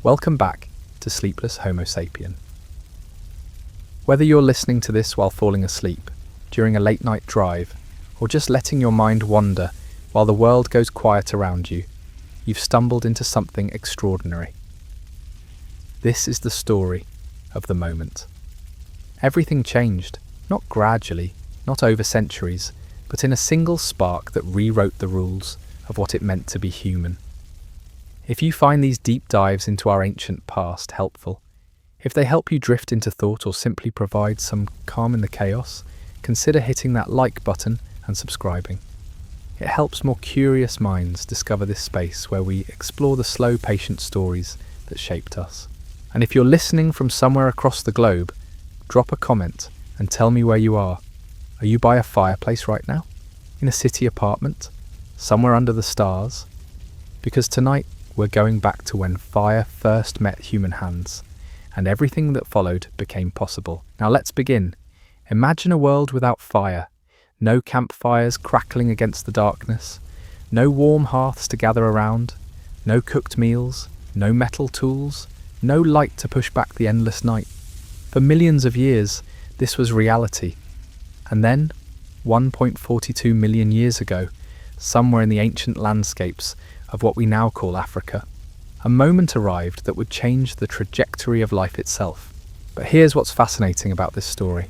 Welcome back to Sleepless Homo Sapien. Whether you're listening to this while falling asleep, during a late-night drive, or just letting your mind wander while the world goes quiet around you, you've stumbled into something extraordinary. This is the story of the moment. Everything changed, not gradually, not over centuries, but in a single spark that rewrote the rules of what it meant to be human. If you find these deep dives into our ancient past helpful, if they help you drift into thought or simply provide some calm in the chaos, consider hitting that like button and subscribing. It helps more curious minds discover this space where we explore the slow, patient stories that shaped us. And if you're listening from somewhere across the globe, drop a comment and tell me where you are. Are you by a fireplace right now? In a city apartment? Somewhere under the stars? Because tonight we're going back to when fire first met human hands, and everything that followed became possible. Now let's begin. Imagine a world without fire. No campfires crackling against the darkness. No warm hearths to gather around. No cooked meals. No metal tools. No light to push back the endless night. For millions of years, this was reality. And then, 1.42 million years ago, somewhere in the ancient landscapes of what we now call Africa, a moment arrived that would change the trajectory of life itself. But here's what's fascinating about this story.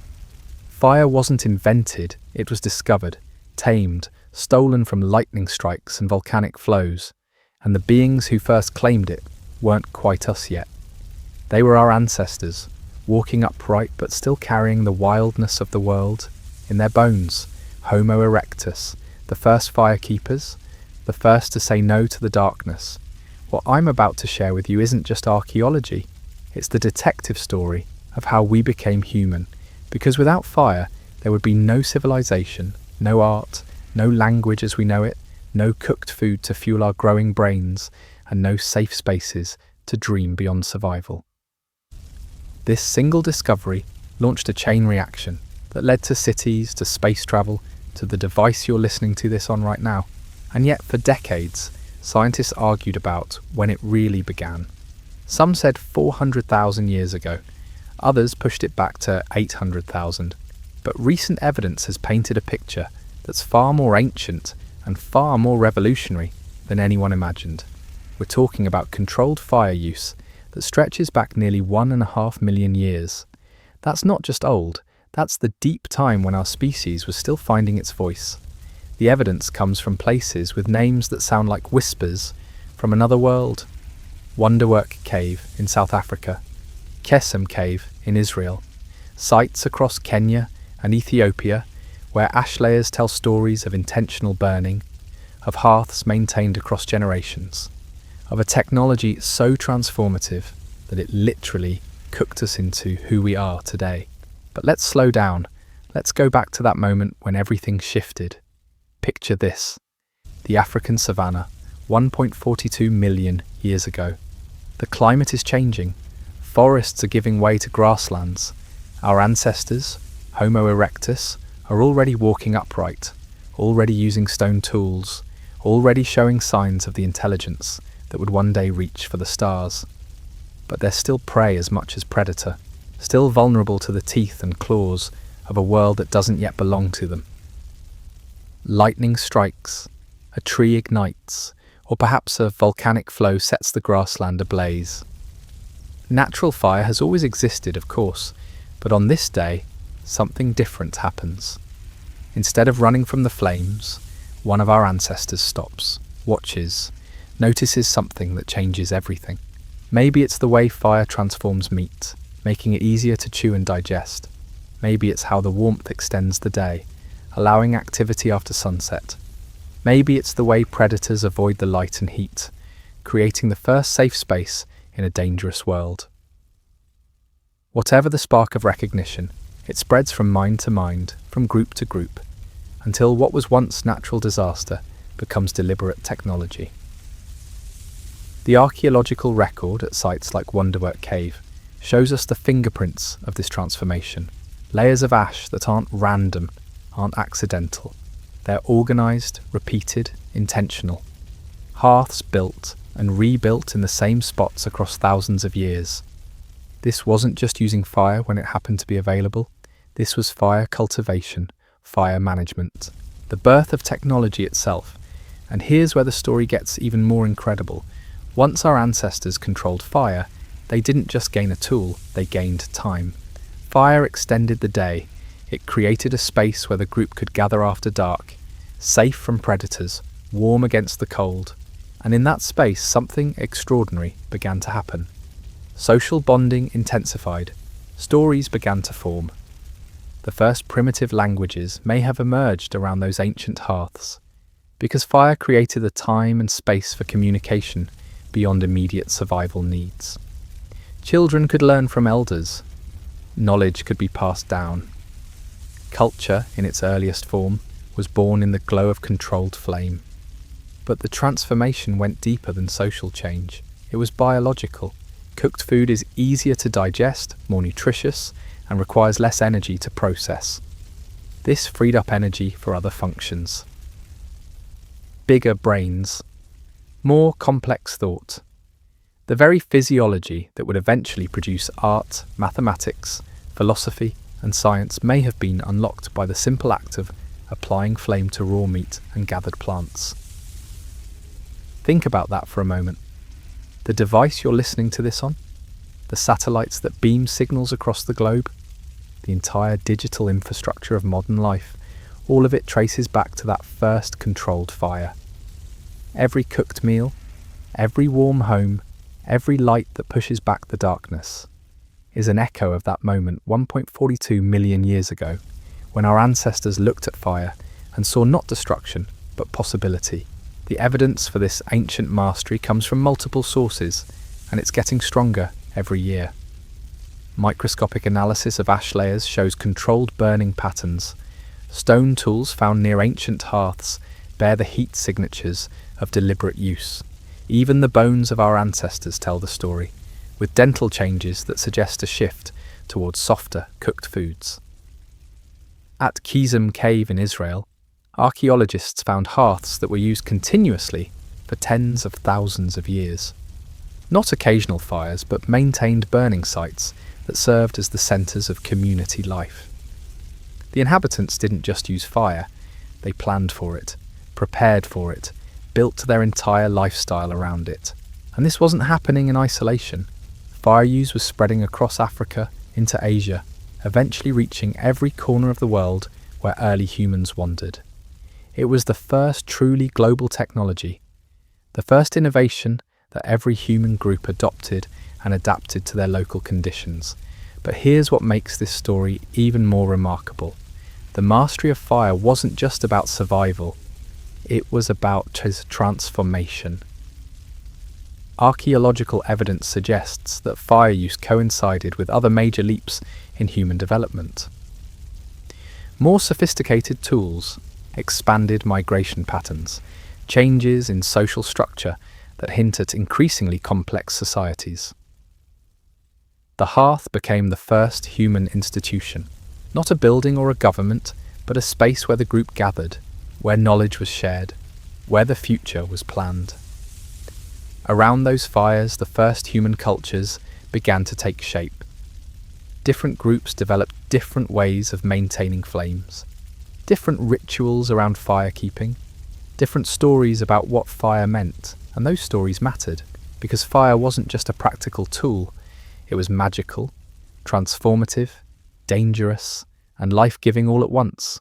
Fire wasn't invented, it was discovered, tamed, stolen from lightning strikes and volcanic flows, and the beings who first claimed it weren't quite us yet. They were our ancestors, walking upright but still carrying the wildness of the world in their bones. Homo erectus, the first firekeepers, the first to say no to the darkness. What I'm about to share with you isn't just archaeology, it's the detective story of how we became human, because without fire there would be no civilization, no art, no language as we know it, no cooked food to fuel our growing brains, and no safe spaces to dream beyond survival. This single discovery launched a chain reaction that led to cities, to space travel, to the device you're listening to this on right now. And yet, for decades, scientists argued about when it really began. Some said 400,000 years ago, others pushed it back to 800,000. But recent evidence has painted a picture that's far more ancient and far more revolutionary than anyone imagined. We're talking about controlled fire use that stretches back nearly 1.5 million years. That's not just old, that's the deep time when our species was still finding its voice. The evidence comes from places with names that sound like whispers from another world. Wonderwork Cave in South Africa, Kesem Cave in Israel, sites across Kenya and Ethiopia where ash layers tell stories of intentional burning, of hearths maintained across generations, of a technology so transformative that it literally cooked us into who we are today. But let's slow down. Let's go back to that moment when everything shifted. Picture this. The African savanna, 1.42 million years ago. The climate is changing. Forests are giving way to grasslands. Our ancestors, Homo erectus, are already walking upright, already using stone tools, already showing signs of the intelligence that would one day reach for the stars. But they're still prey as much as predator, still vulnerable to the teeth and claws of a world that doesn't yet belong to them. Lightning strikes, a tree ignites, or perhaps a volcanic flow sets the grassland ablaze. Natural fire has always existed, of course, but on this day, something different happens. Instead of running from the flames, one of our ancestors stops, watches, notices something that changes everything. Maybe it's the way fire transforms meat, making it easier to chew and digest. Maybe it's how the warmth extends the day, allowing activity after sunset. Maybe it's the way predators avoid the light and heat, creating the first safe space in a dangerous world. Whatever the spark of recognition, it spreads from mind to mind, from group to group, until what was once natural disaster becomes deliberate technology. The archaeological record at sites like Wonderwork Cave shows us the fingerprints of this transformation. Layers of ash that aren't random, aren't accidental. They're organised, repeated, intentional. Hearths built, and rebuilt in the same spots across thousands of years. This wasn't just using fire when it happened to be available. This was fire cultivation, fire management, the birth of technology itself. And here's where the story gets even more incredible. Once our ancestors controlled fire, they didn't just gain a tool, they gained time. Fire extended the day. It created a space where the group could gather after dark, safe from predators, warm against the cold. And in that space, something extraordinary began to happen. Social bonding intensified. Stories began to form. The first primitive languages may have emerged around those ancient hearths, because fire created the time and space for communication beyond immediate survival needs. Children could learn from elders. Knowledge could be passed down. Culture, in its earliest form, was born in the glow of controlled flame. But the transformation went deeper than social change. It was biological. Cooked food is easier to digest, more nutritious, and requires less energy to process. This freed up energy for other functions. Bigger brains. More complex thought. The very physiology that would eventually produce art, mathematics, philosophy, and science may have been unlocked by the simple act of applying flame to raw meat and gathered plants. Think about that for a moment. The device you're listening to this on, the satellites that beam signals across the globe, the entire digital infrastructure of modern life, all of it traces back to that first controlled fire. Every cooked meal, every warm home, every light that pushes back the darkness is an echo of that moment 1.42 million years ago, when our ancestors looked at fire and saw not destruction, but possibility. The evidence for this ancient mastery comes from multiple sources, and it's getting stronger every year. Microscopic analysis of ash layers shows controlled burning patterns. Stone tools found near ancient hearths bear the heat signatures of deliberate use. Even the bones of our ancestors tell the story, with dental changes that suggest a shift towards softer, cooked foods. At Kizim Cave in Israel, archaeologists found hearths that were used continuously for tens of thousands of years. Not occasional fires, but maintained burning sites that served as the centres of community life. The inhabitants didn't just use fire, they planned for it, prepared for it, built their entire lifestyle around it. And this wasn't happening in isolation. Fire use was spreading across Africa into Asia, eventually reaching every corner of the world where early humans wandered. It was the first truly global technology, the first innovation that every human group adopted and adapted to their local conditions. But here's what makes this story even more remarkable. The mastery of fire wasn't just about survival, it was about transformation. Archaeological evidence suggests that fire use coincided with other major leaps in human development. More sophisticated tools, expanded migration patterns, changes in social structure that hint at increasingly complex societies. The hearth became the first human institution, not a building or a government, but a space where the group gathered, where knowledge was shared, where the future was planned. Around those fires, the first human cultures began to take shape. Different groups developed different ways of maintaining flames, different rituals around fire keeping, different stories about what fire meant, and those stories mattered, because fire wasn't just a practical tool, it was magical, transformative, dangerous, and life-giving all at once.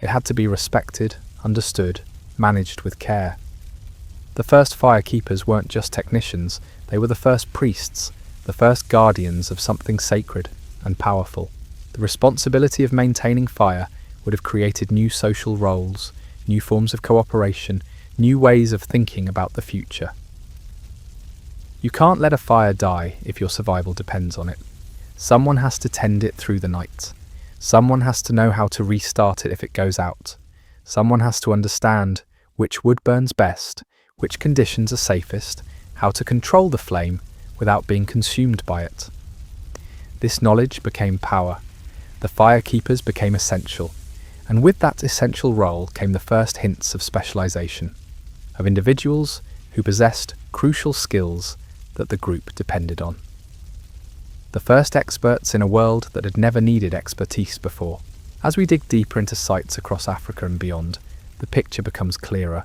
It had to be respected, understood, managed with care. The first fire keepers weren't just technicians, they were the first priests, the first guardians of something sacred and powerful. The responsibility of maintaining fire would have created new social roles, new forms of cooperation, new ways of thinking about the future. You can't let a fire die if your survival depends on it. Someone has to tend it through the night. Someone has to know how to restart it if it goes out. Someone has to understand which wood burns best, which conditions are safest, how to control the flame without being consumed by it. This knowledge became power. The fire keepers became essential, and with that essential role came the first hints of specialization, of individuals who possessed crucial skills that the group depended on. The first experts in a world that had never needed expertise before. As we dig deeper into sites across Africa and beyond, the picture becomes clearer.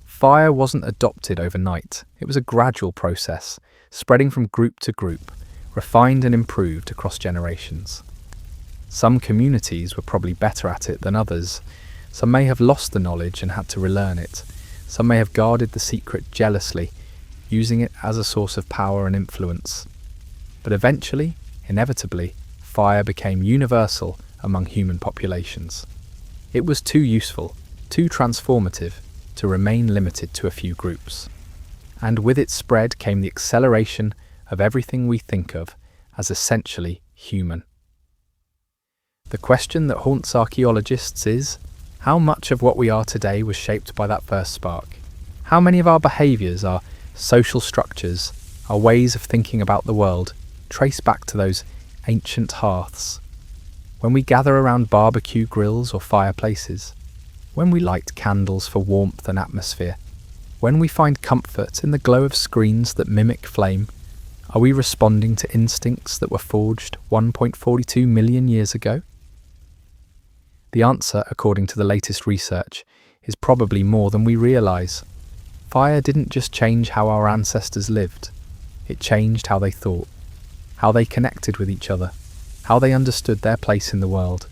Fire wasn't adopted overnight. It was a gradual process, spreading from group to group, refined and improved across generations. Some communities were probably better at it than others. Some may have lost the knowledge and had to relearn it. Some may have guarded the secret jealously, using it as a source of power and influence. But eventually, inevitably, fire became universal among human populations. It was too useful, too transformative, to remain limited to a few groups. And with its spread came the acceleration of everything we think of as essentially human. The question that haunts archaeologists is, how much of what we are today was shaped by that first spark? How many of our behaviours, our social structures, our ways of thinking about the world, trace back to those ancient hearths? When we gather around barbecue grills or fireplaces, when we light candles for warmth and atmosphere, when we find comfort in the glow of screens that mimic flame, are we responding to instincts that were forged 1.42 million years ago? The answer, according to the latest research, is probably more than we realise. Fire didn't just change how our ancestors lived, it changed how they thought, how they connected with each other, how they understood their place in the world.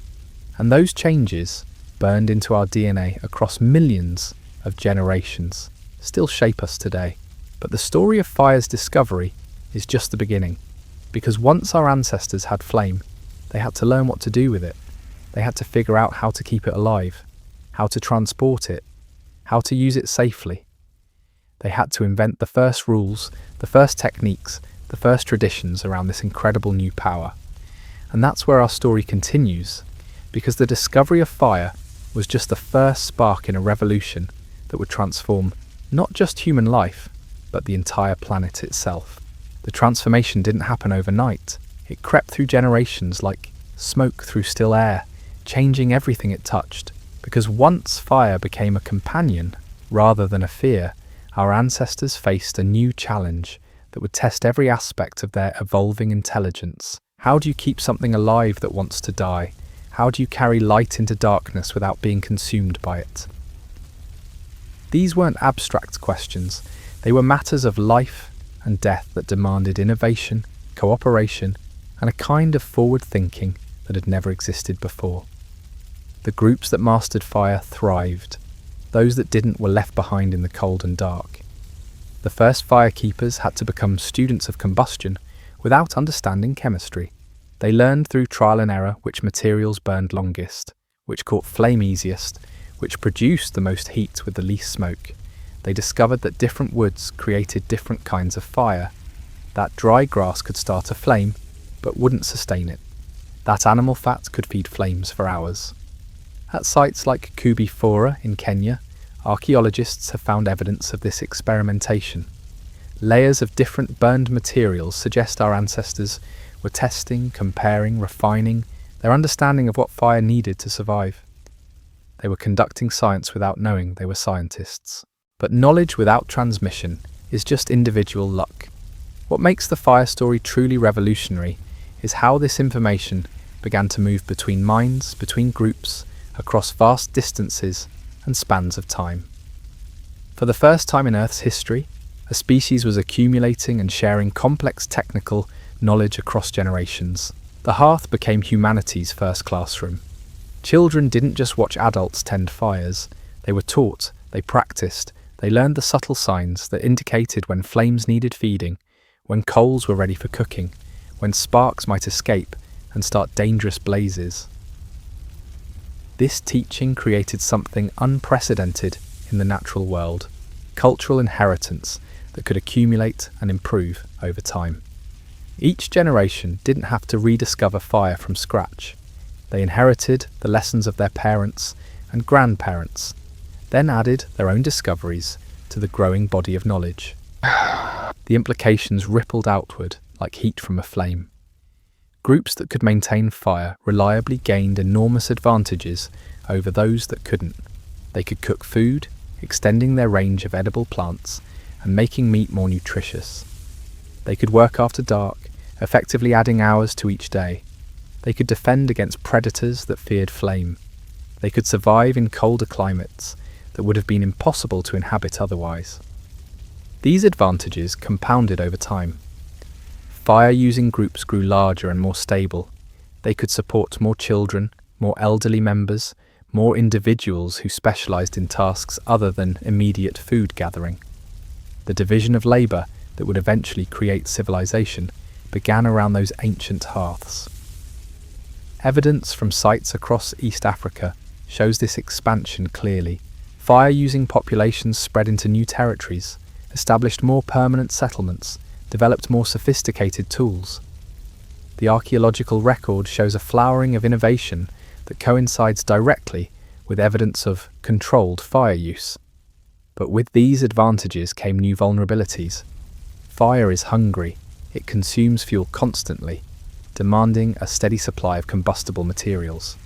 And those changes, burned into our DNA across millions of generations, still shape us today. But the story of fire's discovery is just the beginning, because once our ancestors had flame, they had to learn what to do with it. They had to figure out how to keep it alive, how to transport it, how to use it safely. They had to invent the first rules, the first techniques, the first traditions around this incredible new power. And that's where our story continues, because the discovery of fire was just the first spark in a revolution that would transform not just human life, but the entire planet itself. The transformation didn't happen overnight. It crept through generations like smoke through still air, changing everything it touched. Because once fire became a companion rather than a fear, our ancestors faced a new challenge that would test every aspect of their evolving intelligence. How do you keep something alive that wants to die? How do you carry light into darkness without being consumed by it? These weren't abstract questions. They were matters of life and death that demanded innovation, cooperation, and a kind of forward thinking that had never existed before. The groups that mastered fire thrived. Those that didn't were left behind in the cold and dark. The first firekeepers had to become students of combustion without understanding chemistry. They learned through trial and error which materials burned longest, which caught flame easiest, which produced the most heat with the least smoke. They discovered that different woods created different kinds of fire. That dry grass could start a flame, but wouldn't sustain it. That animal fat could feed flames for hours. At sites like Kubi Fora in Kenya, archaeologists have found evidence of this experimentation. Layers of different burned materials suggest our ancestors were testing, comparing, refining their understanding of what fire needed to survive. They were conducting science without knowing they were scientists. But knowledge without transmission is just individual luck. What makes the fire story truly revolutionary is how this information began to move between minds, between groups, across vast distances and spans of time. For the first time in Earth's history, a species was accumulating and sharing complex technical knowledge across generations. The hearth became humanity's first classroom. Children didn't just watch adults tend fires. They were taught, they practiced, they learned the subtle signs that indicated when flames needed feeding, when coals were ready for cooking, when sparks might escape and start dangerous blazes. This teaching created something unprecedented in the natural world, cultural inheritance that could accumulate and improve over time. Each generation didn't have to rediscover fire from scratch. They inherited the lessons of their parents and grandparents, then added their own discoveries to the growing body of knowledge. The implications rippled outward like heat from a flame. Groups that could maintain fire reliably gained enormous advantages over those that couldn't. They could cook food, extending their range of edible plants, and making meat more nutritious. They could work after dark, effectively adding hours to each day. They could defend against predators that feared flame. They could survive in colder climates that would have been impossible to inhabit otherwise. These advantages compounded over time. Fire-using groups grew larger and more stable. They could support more children, more elderly members, more individuals who specialized in tasks other than immediate food gathering. The division of labor that would eventually create civilization began around those ancient hearths. Evidence from sites across East Africa shows this expansion clearly. Fire-using populations spread into new territories, established more permanent settlements, developed more sophisticated tools. The archaeological record shows a flowering of innovation that coincides directly with evidence of controlled fire use. But with these advantages came new vulnerabilities. Fire is hungry, it consumes fuel constantly, demanding a steady supply of combustible materials.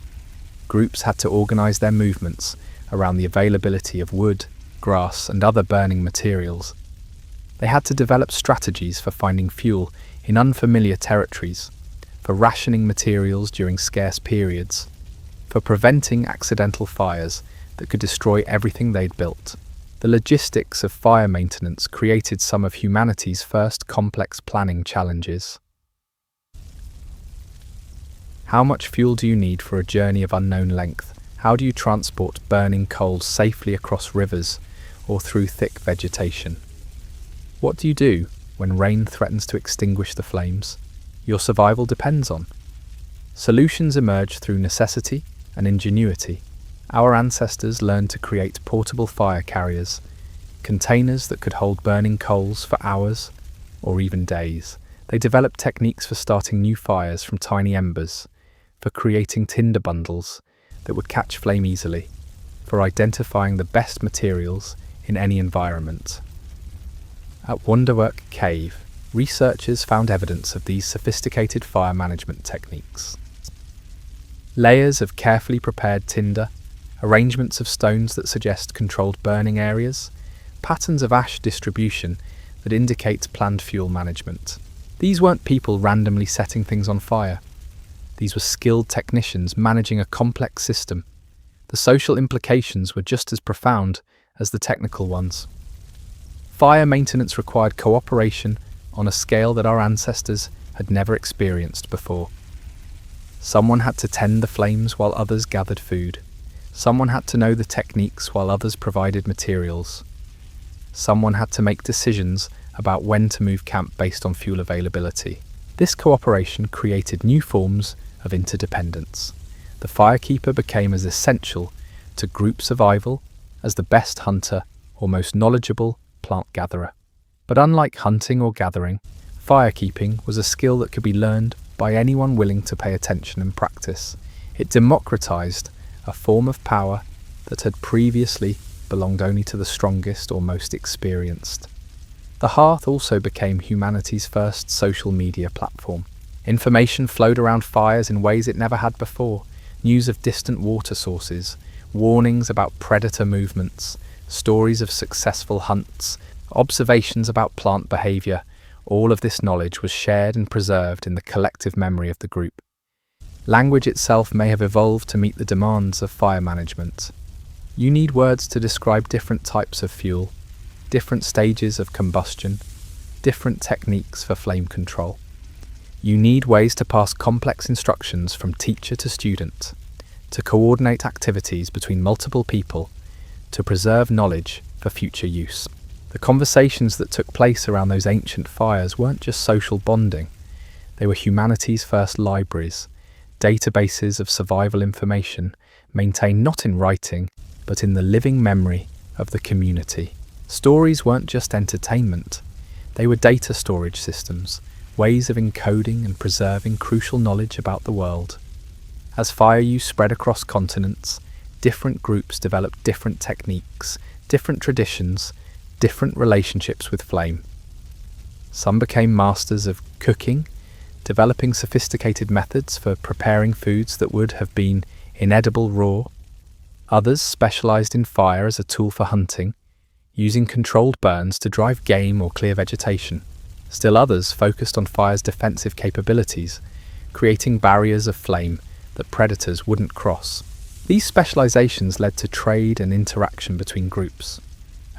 Groups had to organize their movements around the availability of wood, grass, and other burning materials. They had to develop strategies for finding fuel in unfamiliar territories, for rationing materials during scarce periods, for preventing accidental fires that could destroy everything they'd built. The logistics of fire maintenance created some of humanity's first complex planning challenges. How much fuel do you need for a journey of unknown length? How do you transport burning coals safely across rivers or through thick vegetation? What do you do when rain threatens to extinguish the flames your survival depends on? Solutions emerge through necessity and ingenuity. Our ancestors learned to create portable fire carriers, containers that could hold burning coals for hours or even days. They developed techniques for starting new fires from tiny embers, for creating tinder bundles that would catch flame easily, for identifying the best materials in any environment. At Wonderwork Cave, researchers found evidence of these sophisticated fire management techniques. Layers of carefully prepared tinder, arrangements of stones that suggest controlled burning areas, patterns of ash distribution that indicate planned fuel management. These weren't people randomly setting things on fire. These were skilled technicians managing a complex system. The social implications were just as profound as the technical ones. Fire maintenance required cooperation on a scale that our ancestors had never experienced before. Someone had to tend the flames while others gathered food. Someone had to know the techniques while others provided materials. Someone had to make decisions about when to move camp based on fuel availability. This cooperation created new forms of interdependence. The firekeeper became as essential to group survival as the best hunter or most knowledgeable plant gatherer. But unlike hunting or gathering, firekeeping was a skill that could be learned by anyone willing to pay attention and practice. It democratized a form of power that had previously belonged only to the strongest or most experienced. The hearth also became humanity's first social media platform. Information flowed around fires in ways it never had before. News of distant water sources, warnings about predator movements, stories of successful hunts, observations about plant behavior. All of this knowledge was shared and preserved in the collective memory of the group. Language itself may have evolved to meet the demands of fire management. You need words to describe different types of fuel, different stages of combustion, different techniques for flame control. You need ways to pass complex instructions from teacher to student, to coordinate activities between multiple people, to preserve knowledge for future use. The conversations that took place around those ancient fires weren't just social bonding. They were humanity's first libraries, databases of survival information maintained not in writing, but in the living memory of the community. Stories weren't just entertainment. They were data storage systems, ways of encoding and preserving crucial knowledge about the world. As fire use spread across continents, different groups developed different techniques, different traditions, different relationships with flame. Some became masters of cooking, developing sophisticated methods for preparing foods that would have been inedible raw. Others specialized in fire as a tool for hunting, using controlled burns to drive game or clear vegetation. Still others focused on fire's defensive capabilities, creating barriers of flame that predators wouldn't cross. These specializations led to trade and interaction between groups.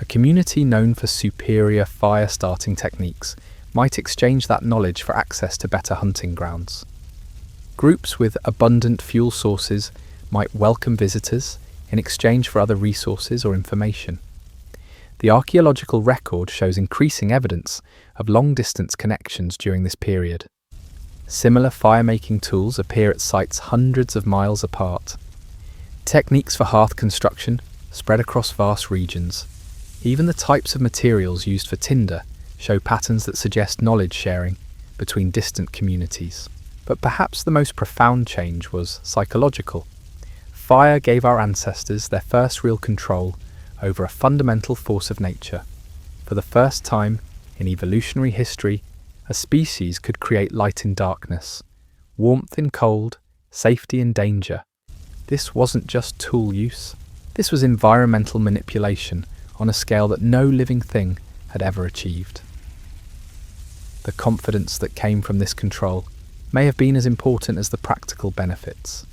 A community known for superior fire-starting techniques might exchange that knowledge for access to better hunting grounds. Groups with abundant fuel sources might welcome visitors in exchange for other resources or information. The archaeological record shows increasing evidence of long-distance connections during this period. Similar fire-making tools appear at sites hundreds of miles apart. Techniques for hearth construction spread across vast regions. Even the types of materials used for tinder show patterns that suggest knowledge sharing between distant communities. But perhaps the most profound change was psychological. Fire gave our ancestors their first real control over a fundamental force of nature. For the first time in evolutionary history, a species could create light in darkness, warmth in cold, safety in danger. This wasn't just tool use. This was environmental manipulation on a scale that no living thing had ever achieved. The confidence that came from this control may have been as important as the practical benefits.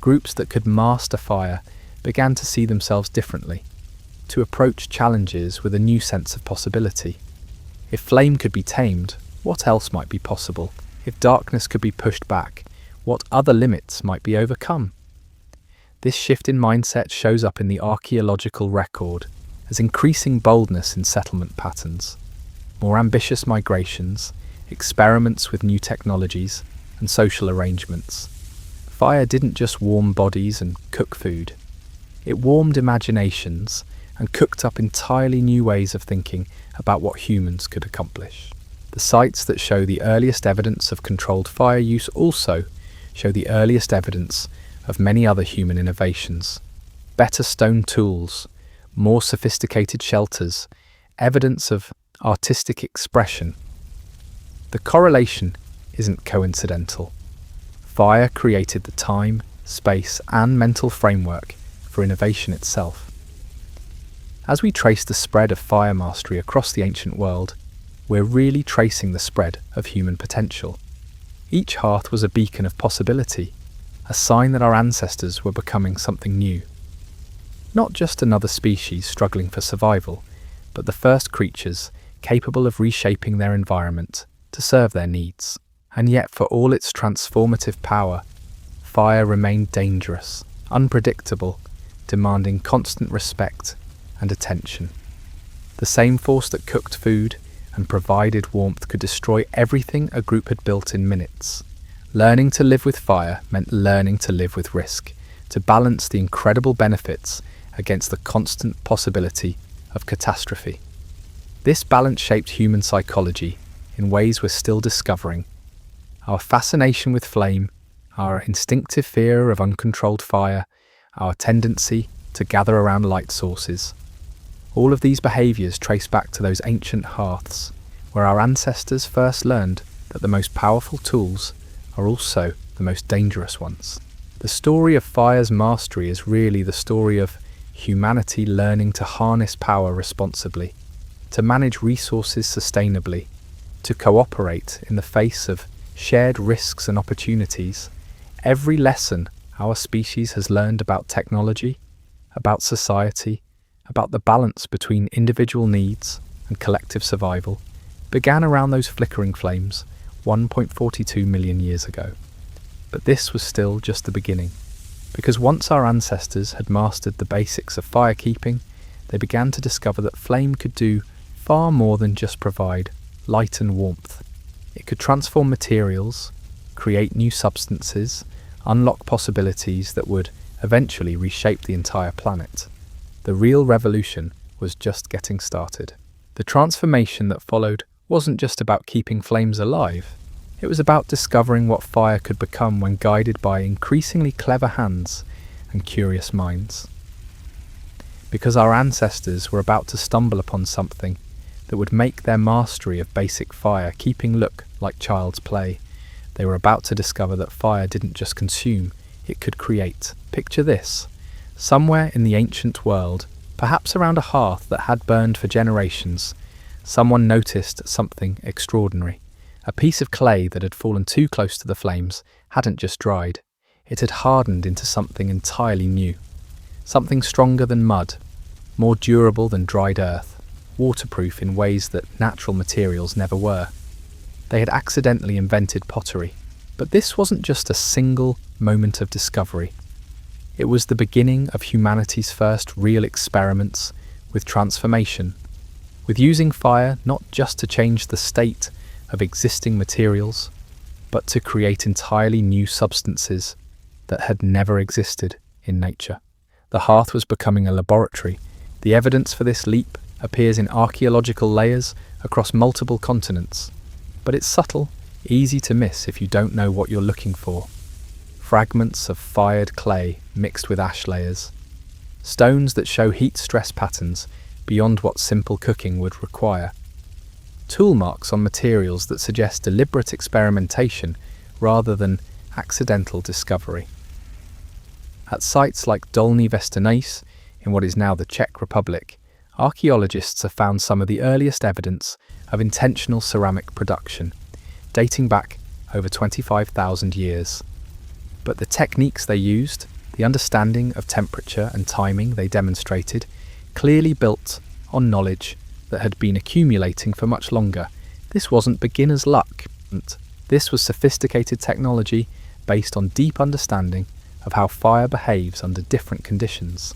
Groups that could master fire began to see themselves differently, to approach challenges with a new sense of possibility. If flame could be tamed, what else might be possible? If darkness could be pushed back, what other limits might be overcome? This shift in mindset shows up in the archaeological record as increasing boldness in settlement patterns, more ambitious migrations, experiments with new technologies, and social arrangements. Fire didn't just warm bodies and cook food. It warmed imaginations and cooked up entirely new ways of thinking about what humans could accomplish. The sites that show the earliest evidence of controlled fire use also show the earliest evidence of many other human innovations. Better stone tools, more sophisticated shelters, evidence of artistic expression. The correlation isn't coincidental. Fire created the time, space, and mental framework for innovation itself. As we trace the spread of fire mastery across the ancient world, we're really tracing the spread of human potential. Each hearth was a beacon of possibility, a sign that our ancestors were becoming something new. Not just another species struggling for survival, but the first creatures capable of reshaping their environment to serve their needs. And yet, for all its transformative power, fire remained dangerous, unpredictable, demanding constant respect and attention. The same force that cooked food and provided warmth could destroy everything a group had built in minutes. Learning to live with fire meant learning to live with risk, to balance the incredible benefits against the constant possibility of catastrophe. This balance shaped human psychology in ways we're still discovering. Our fascination with flame, our instinctive fear of uncontrolled fire, our tendency to gather around light sources. All of these behaviours trace back to those ancient hearths, where our ancestors first learned that the most powerful tools are also the most dangerous ones. The story of fire's mastery is really the story of humanity learning to harness power responsibly, to manage resources sustainably, to cooperate in the face of shared risks and opportunities. Every lesson our species has learned about technology, about society, about the balance between individual needs and collective survival, began around those flickering flames 1.42 million years ago. But this was still just the beginning, because once our ancestors had mastered the basics of firekeeping, they began to discover that flame could do far more than just provide light and warmth. It could transform materials, create new substances, unlock possibilities that would eventually reshape the entire planet. The real revolution was just getting started. The transformation that followed wasn't just about keeping flames alive. It was about discovering what fire could become when guided by increasingly clever hands and curious minds. Because our ancestors were about to stumble upon something that would make their mastery of basic fire keeping look like child's play. They were about to discover that fire didn't just consume, it could create. Picture this. Somewhere in the ancient world, Perhaps around a hearth that had burned for generations, someone noticed something extraordinary. A piece of clay that had fallen too close to the flames hadn't just dried, it had hardened into something entirely new. Something stronger than mud, more durable than dried earth, waterproof in ways that natural materials never were. They had accidentally invented pottery. But this wasn't just a single moment of discovery. It was the beginning of humanity's first real experiments with transformation, with using fire not just to change the state of existing materials, but to create entirely new substances that had never existed in nature. The hearth was becoming a laboratory. The evidence for this leap appears in archaeological layers across multiple continents, but it's subtle, easy to miss if you don't know what you're looking for. Fragments of fired clay mixed with ash layers, stones that show heat stress patterns beyond what simple cooking would require, tool marks on materials that suggest deliberate experimentation rather than accidental discovery. At sites like Dolní Věstonice, in what is now the Czech Republic, archaeologists have found some of the earliest evidence of intentional ceramic production, dating back over 25,000 years. But the techniques they used, the understanding of temperature and timing they demonstrated, clearly built on knowledge that had been accumulating for much longer. This wasn't beginner's luck. This was sophisticated technology based on deep understanding of how fire behaves under different conditions.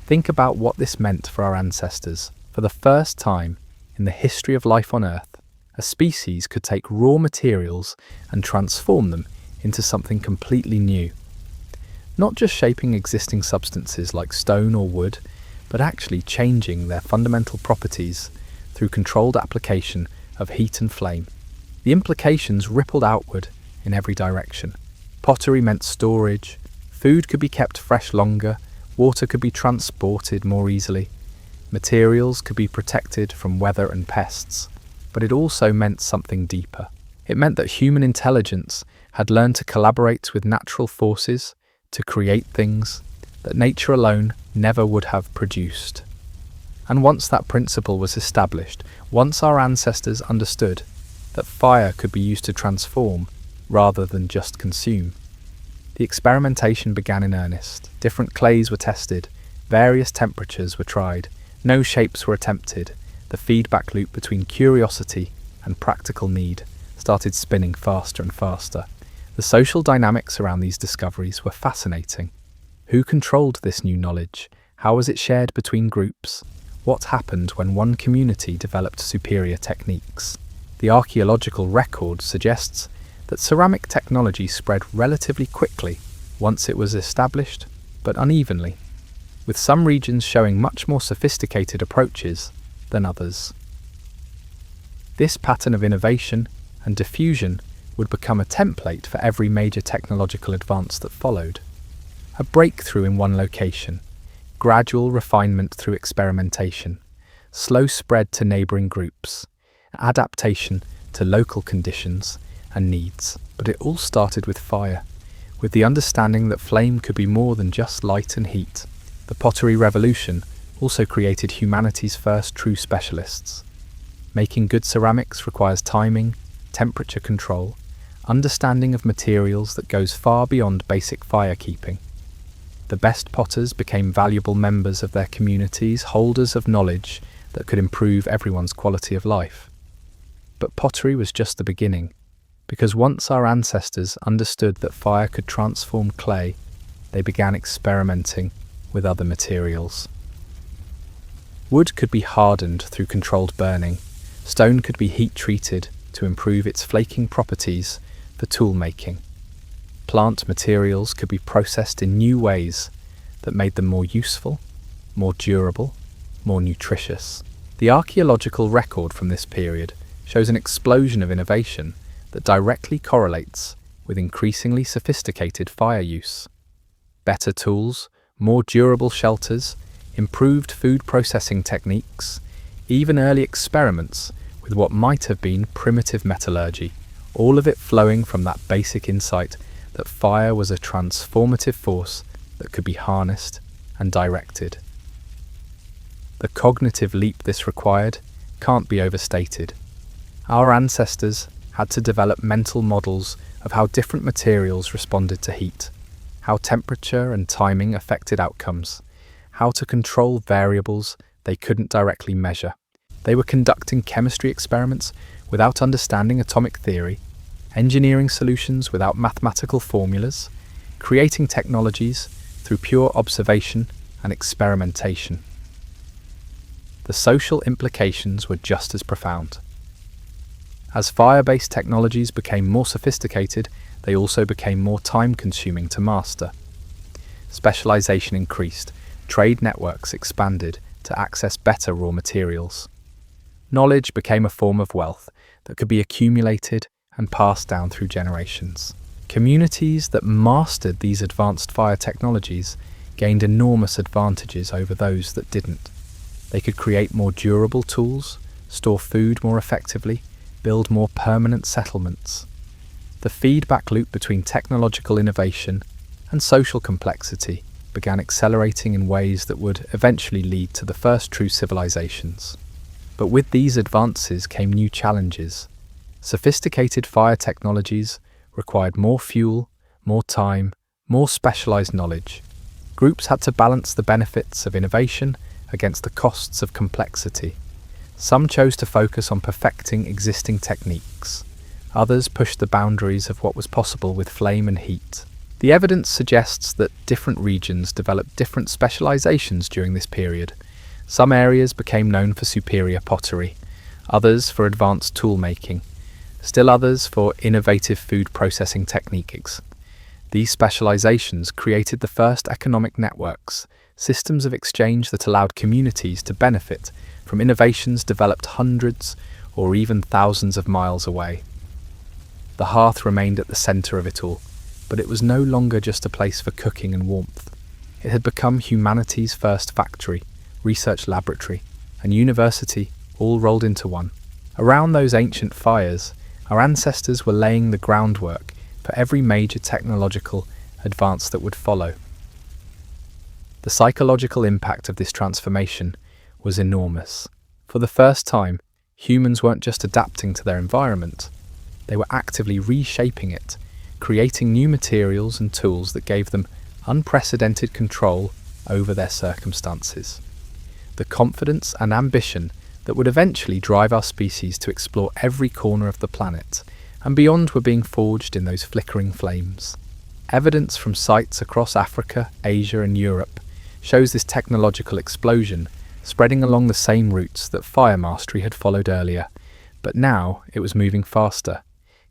Think about what this meant for our ancestors. For the first time in the history of life on Earth, a species could take raw materials and transform them into something completely new. Not just shaping existing substances like stone or wood, but actually changing their fundamental properties through controlled application of heat and flame. The implications rippled outward in every direction. Pottery meant storage, food could be kept fresh longer, water could be transported more easily, materials could be protected from weather and pests. But it also meant something deeper. It meant that human intelligence had learned to collaborate with natural forces to create things that nature alone never would have produced. And once that principle was established, once our ancestors understood that fire could be used to transform rather than just consume, the experimentation began in earnest. Different clays were tested, various temperatures were tried, no shapes were attempted. The feedback loop between curiosity and practical need started spinning faster and faster. The social dynamics around these discoveries were fascinating. Who controlled this new knowledge? How was it shared between groups? What happened when one community developed superior techniques? The archaeological record suggests that ceramic technology spread relatively quickly once it was established, but unevenly, with some regions showing much more sophisticated approaches than others. This pattern of innovation and diffusion would become a template for every major technological advance that followed. A breakthrough in one location, gradual refinement through experimentation, slow spread to neighbouring groups, adaptation to local conditions and needs. But it all started with fire, with the understanding that flame could be more than just light and heat. The pottery revolution also created humanity's first true specialists. Making good ceramics requires timing, temperature control, understanding of materials that goes far beyond basic fire keeping. The best potters became valuable members of their communities, holders of knowledge that could improve everyone's quality of life. But pottery was just the beginning, because once our ancestors understood that fire could transform clay, they began experimenting with other materials. Wood could be hardened through controlled burning. Stone could be heat-treated to improve its flaking properties for tool making. Plant materials could be processed in new ways that made them more useful, more durable, more nutritious. The archaeological record from this period shows an explosion of innovation that directly correlates with increasingly sophisticated fire use. Better tools, more durable shelters, improved food processing techniques, even early experiments with what might have been primitive metallurgy, all of it flowing from that basic insight that fire was a transformative force that could be harnessed and directed. The cognitive leap this required can't be overstated. Our ancestors had to develop mental models of how different materials responded to heat, how temperature and timing affected outcomes, how to control variables they couldn't directly measure. They were conducting chemistry experiments without understanding atomic theory, engineering solutions without mathematical formulas, creating technologies through pure observation and experimentation. The social implications were just as profound. As fire-based technologies became more sophisticated, they also became more time-consuming to master. Specialization increased, trade networks expanded to access better raw materials. Knowledge became a form of wealth that could be accumulated and passed down through generations. Communities that mastered these advanced fire technologies gained enormous advantages over those that didn't. They could create more durable tools, store food more effectively, build more permanent settlements. The feedback loop between technological innovation and social complexity began accelerating in ways that would eventually lead to the first true civilizations. But with these advances came new challenges. Sophisticated fire technologies required more fuel, more time, more specialized knowledge. Groups had to balance the benefits of innovation against the costs of complexity. Some chose to focus on perfecting existing techniques. Others pushed the boundaries of what was possible with flame and heat. The evidence suggests that different regions developed different specializations during this period. Some areas became known for superior pottery, others for advanced tool making, still others for innovative food processing techniques. These specializations created the first economic networks, systems of exchange that allowed communities to benefit from innovations developed hundreds or even thousands of miles away. The hearth remained at the center of it all, but it was no longer just a place for cooking and warmth. It had become humanity's first factory, research laboratory, and university all rolled into one. Around those ancient fires, our ancestors were laying the groundwork for every major technological advance that would follow. The psychological impact of this transformation was enormous. For the first time, humans weren't just adapting to their environment, they were actively reshaping it, creating new materials and tools that gave them unprecedented control over their circumstances. The confidence and ambition that would eventually drive our species to explore every corner of the planet and beyond were being forged in those flickering flames. Evidence from sites across Africa, Asia and Europe shows this technological explosion spreading along the same routes that fire mastery had followed earlier, but now it was moving faster,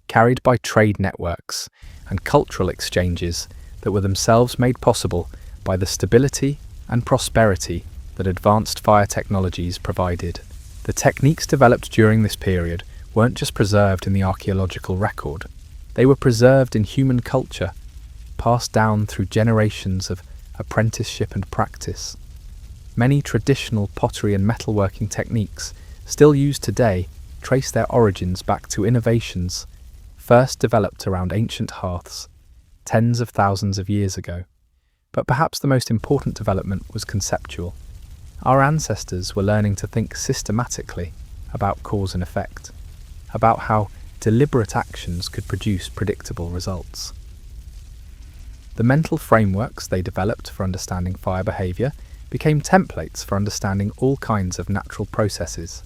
carried by trade networks and cultural exchanges that were themselves made possible by the stability and prosperity that advanced fire technologies provided. The techniques developed during this period weren't just preserved in the archaeological record, they were preserved in human culture, passed down through generations of apprenticeship and practice. Many traditional pottery and metalworking techniques still used today trace their origins back to innovations first developed around ancient hearths tens of thousands of years ago. But perhaps the most important development was conceptual. Our ancestors were learning to think systematically about cause and effect, about how deliberate actions could produce predictable results. The mental frameworks they developed for understanding fire behavior became templates for understanding all kinds of natural processes.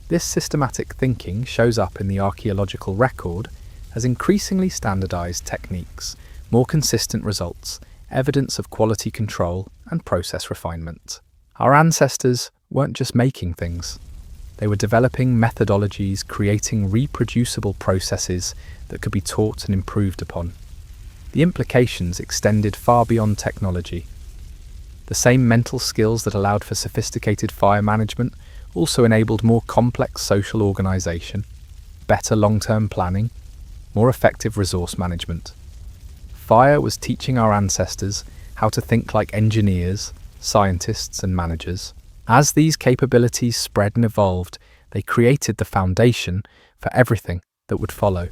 This systematic thinking shows up in the archaeological record as increasingly standardized techniques, more consistent results, evidence of quality control and process refinement. Our ancestors weren't just making things. They were developing methodologies, creating reproducible processes that could be taught and improved upon. The implications extended far beyond technology. The same mental skills that allowed for sophisticated fire management also enabled more complex social organization, better long-term planning, more effective resource management. Fire was teaching our ancestors how to think like engineers, scientists, and managers. As these capabilities spread and evolved, they created the foundation for everything that would follow.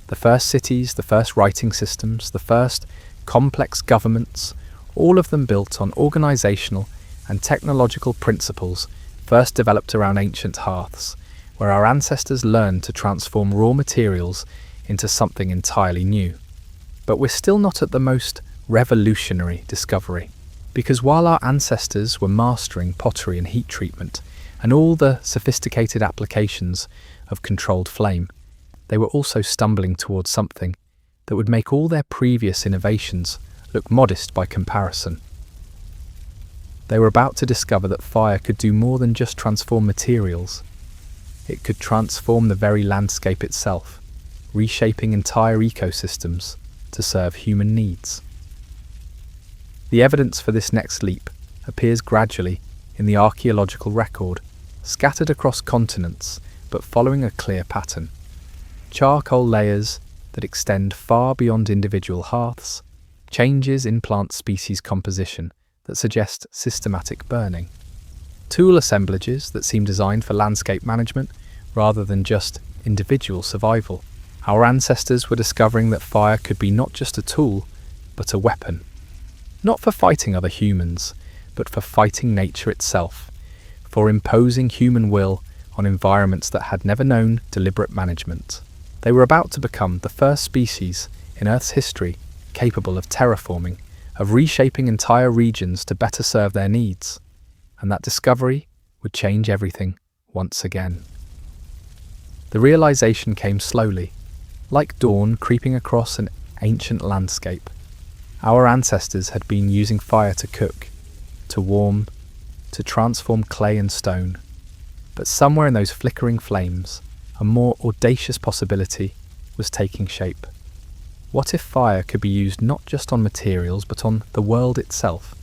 The first cities, the first writing systems, the first complex governments, all of them built on organizational and technological principles first developed around ancient hearths, where our ancestors learned to transform raw materials into something entirely new. But we're still not at the most revolutionary discovery, because while our ancestors were mastering pottery and heat treatment and all the sophisticated applications of controlled flame, they were also stumbling towards something that would make all their previous innovations look modest by comparison. They were about to discover that fire could do more than just transform materials. It could transform the very landscape itself, reshaping entire ecosystems to serve human needs. The evidence for this next leap appears gradually in the archaeological record, scattered across continents but following a clear pattern. Charcoal layers that extend far beyond individual hearths, changes in plant species composition that suggest systematic burning, tool assemblages that seem designed for landscape management rather than just individual survival. Our ancestors were discovering that fire could be not just a tool, but a weapon. Not for fighting other humans, but for fighting nature itself, for imposing human will on environments that had never known deliberate management. They were about to become the first species in Earth's history capable of terraforming, of reshaping entire regions to better serve their needs. And that discovery would change everything once again. The realization came slowly, like dawn creeping across an ancient landscape. Our ancestors had been using fire to cook, to warm, to transform clay and stone. But somewhere in those flickering flames, a more audacious possibility was taking shape. What if fire could be used not just on materials but on the world itself?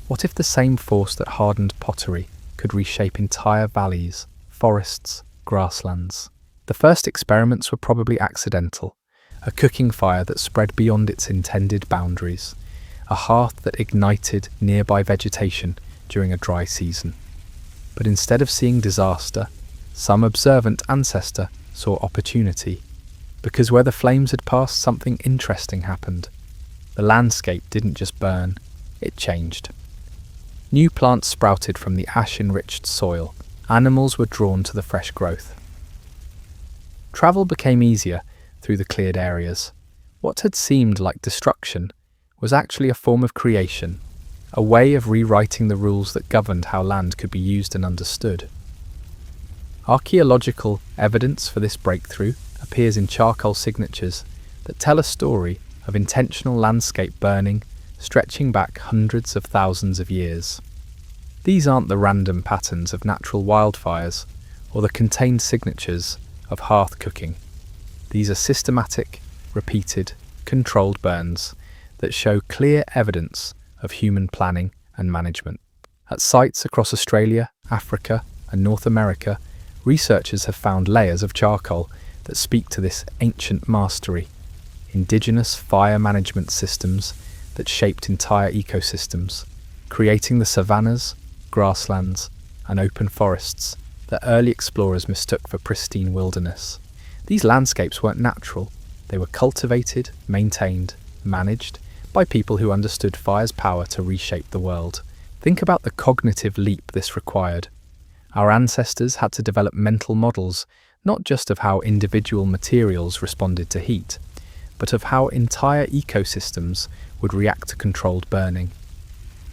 What if the same force that hardened pottery could reshape entire valleys, forests, grasslands? The first experiments were probably accidental, a cooking fire that spread beyond its intended boundaries, a hearth that ignited nearby vegetation during a dry season. But instead of seeing disaster, some observant ancestor saw opportunity, because where the flames had passed, something interesting happened. The landscape didn't just burn, it changed. New plants sprouted from the ash-enriched soil. Animals were drawn to the fresh growth. Travel became easier through the cleared areas. What had seemed like destruction was actually a form of creation, a way of rewriting the rules that governed how land could be used and understood. Archaeological evidence for this breakthrough appears in charcoal signatures that tell a story of intentional landscape burning stretching back hundreds of thousands of years. These aren't the random patterns of natural wildfires or the contained signatures of hearth cooking. These are systematic, repeated, controlled burns that show clear evidence of human planning and management. At sites across Australia, Africa, and North America, researchers have found layers of charcoal that speak to this ancient mastery, indigenous fire management systems that shaped entire ecosystems, creating the savannas, grasslands, and open forests that early explorers mistook for pristine wilderness. These landscapes weren't natural. They were cultivated, maintained, managed by people who understood fire's power to reshape the world. Think about the cognitive leap this required. Our ancestors had to develop mental models, not just of how individual materials responded to heat, but of how entire ecosystems would react to controlled burning.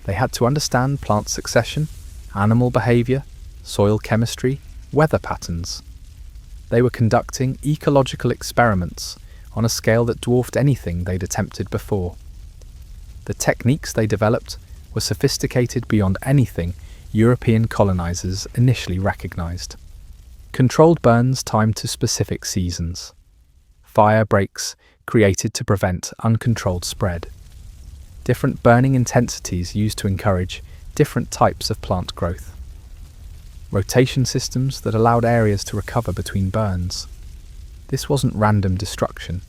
They had to understand plant succession, animal behavior, soil chemistry, weather patterns. They were conducting ecological experiments on a scale that dwarfed anything they'd attempted before. The techniques they developed were sophisticated beyond anything European colonizers initially recognized. Controlled burns timed to specific seasons. Fire breaks created to prevent uncontrolled spread. Different burning intensities used to encourage different types of plant growth. Rotation systems that allowed areas to recover between burns. This wasn't random destruction.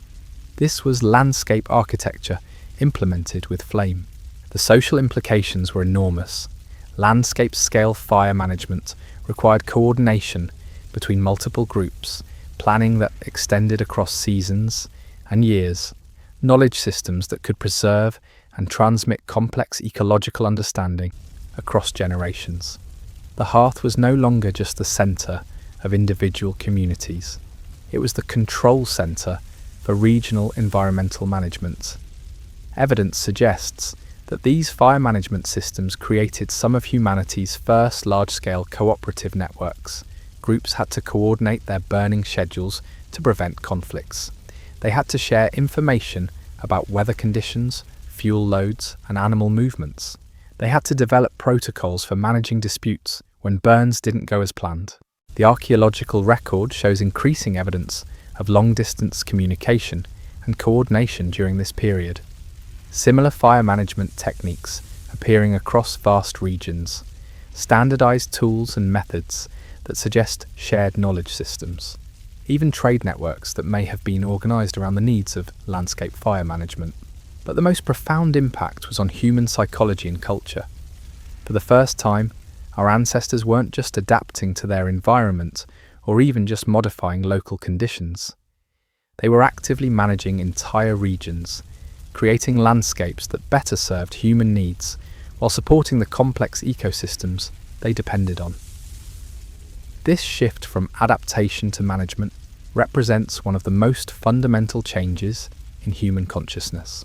This was landscape architecture implemented with flame. The social implications were enormous. Landscape-scale fire management required coordination between multiple groups, planning that extended across seasons and years, knowledge systems that could preserve and transmit complex ecological understanding. across generations. The hearth was no longer just the centre of individual communities. It was the control centre for regional environmental management. Evidence suggests that these fire management systems created some of humanity's first large-scale cooperative networks. Groups had to coordinate their burning schedules to prevent conflicts. They had to share information about weather conditions, fuel loads, and animal movements. They had to develop protocols for managing disputes when burns didn't go as planned. The archaeological record shows increasing evidence of long-distance communication and coordination during this period. Similar fire management techniques appearing across vast regions, standardized tools and methods that suggest shared knowledge systems, even trade networks that may have been organized around the needs of landscape fire management. But the most profound impact was on human psychology and culture. For the first time, our ancestors weren't just adapting to their environment or even just modifying local conditions. They were actively managing entire regions, creating landscapes that better served human needs while supporting the complex ecosystems they depended on. This shift from adaptation to management represents one of the most fundamental changes in human consciousness.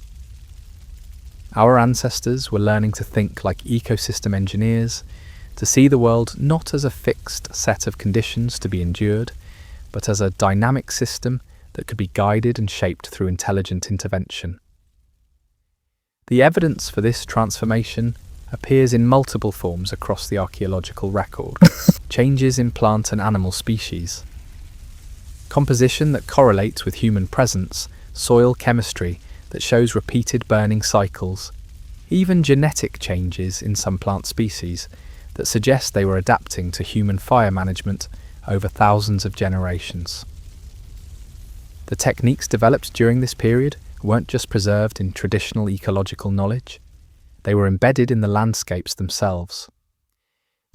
Our ancestors were learning to think like ecosystem engineers, to see the world not as a fixed set of conditions to be endured, but as a dynamic system that could be guided and shaped through intelligent intervention. The evidence for this transformation appears in multiple forms across the archaeological record. Changes in plant and animal species, composition that correlates with human presence, soil chemistry that shows repeated burning cycles, even genetic changes in some plant species that suggest they were adapting to human fire management over thousands of generations. The techniques developed during this period weren't just preserved in traditional ecological knowledge, they were embedded in the landscapes themselves.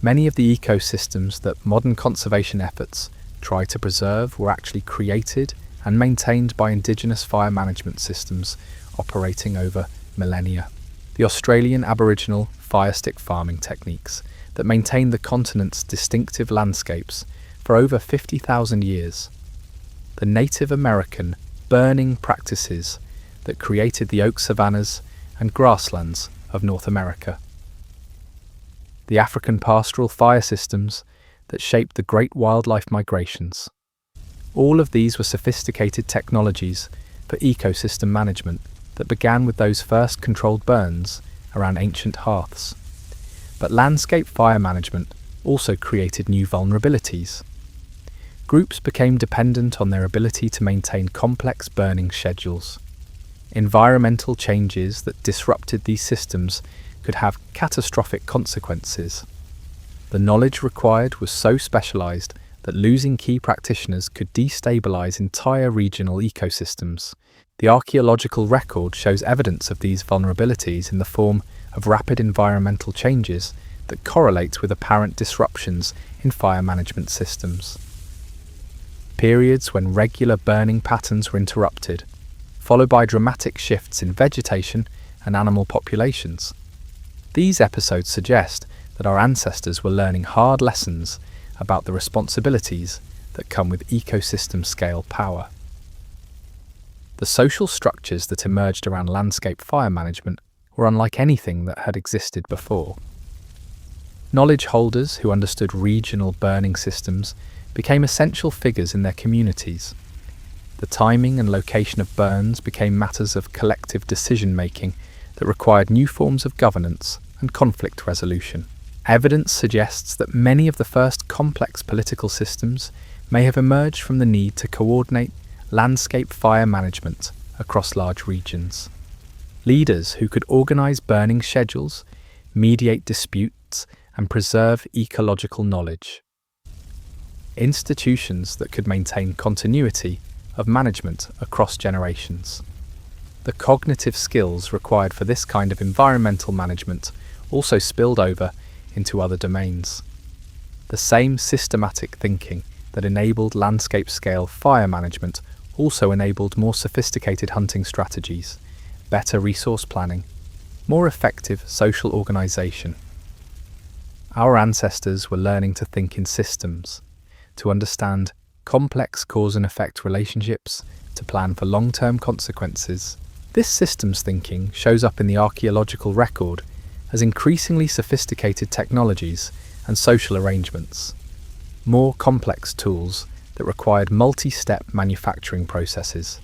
Many of the ecosystems that modern conservation efforts try to preserve were actually created and maintained by indigenous fire management systems operating over millennia. The Australian Aboriginal fire stick farming techniques that maintained the continent's distinctive landscapes for over 50,000 years. The Native American burning practices that created the oak savannas and grasslands of North America. The African pastoral fire systems that shaped the great wildlife migrations. All of these were sophisticated technologies for ecosystem management that began with those first controlled burns around ancient hearths. But landscape fire management also created new vulnerabilities. Groups became dependent on their ability to maintain complex burning schedules. Environmental changes that disrupted these systems could have catastrophic consequences. The knowledge required was so specialized that losing key practitioners could destabilize entire regional ecosystems. The archaeological record shows evidence of these vulnerabilities in the form of rapid environmental changes that correlate with apparent disruptions in fire management systems. Periods when regular burning patterns were interrupted, followed by dramatic shifts in vegetation and animal populations. These episodes suggest that our ancestors were learning hard lessons about the responsibilities that come with ecosystem-scale power. The social structures that emerged around landscape fire management were unlike anything that had existed before. Knowledge holders who understood regional burning systems became essential figures in their communities. The timing and location of burns became matters of collective decision-making that required new forms of governance and conflict resolution. Evidence suggests that many of the first complex political systems may have emerged from the need to coordinate landscape fire management across large regions. Leaders who could organize burning schedules, mediate disputes, and preserve ecological knowledge. Institutions that could maintain continuity of management across generations. The cognitive skills required for this kind of environmental management also spilled over into other domains. The same systematic thinking that enabled landscape-scale fire management also enabled more sophisticated hunting strategies, better resource planning, more effective social organization. Our ancestors were learning to think in systems, to understand complex cause and effect relationships, to plan for long-term consequences. This systems thinking shows up in the archaeological record as increasingly sophisticated technologies and social arrangements, more complex tools that required multi-step manufacturing processes,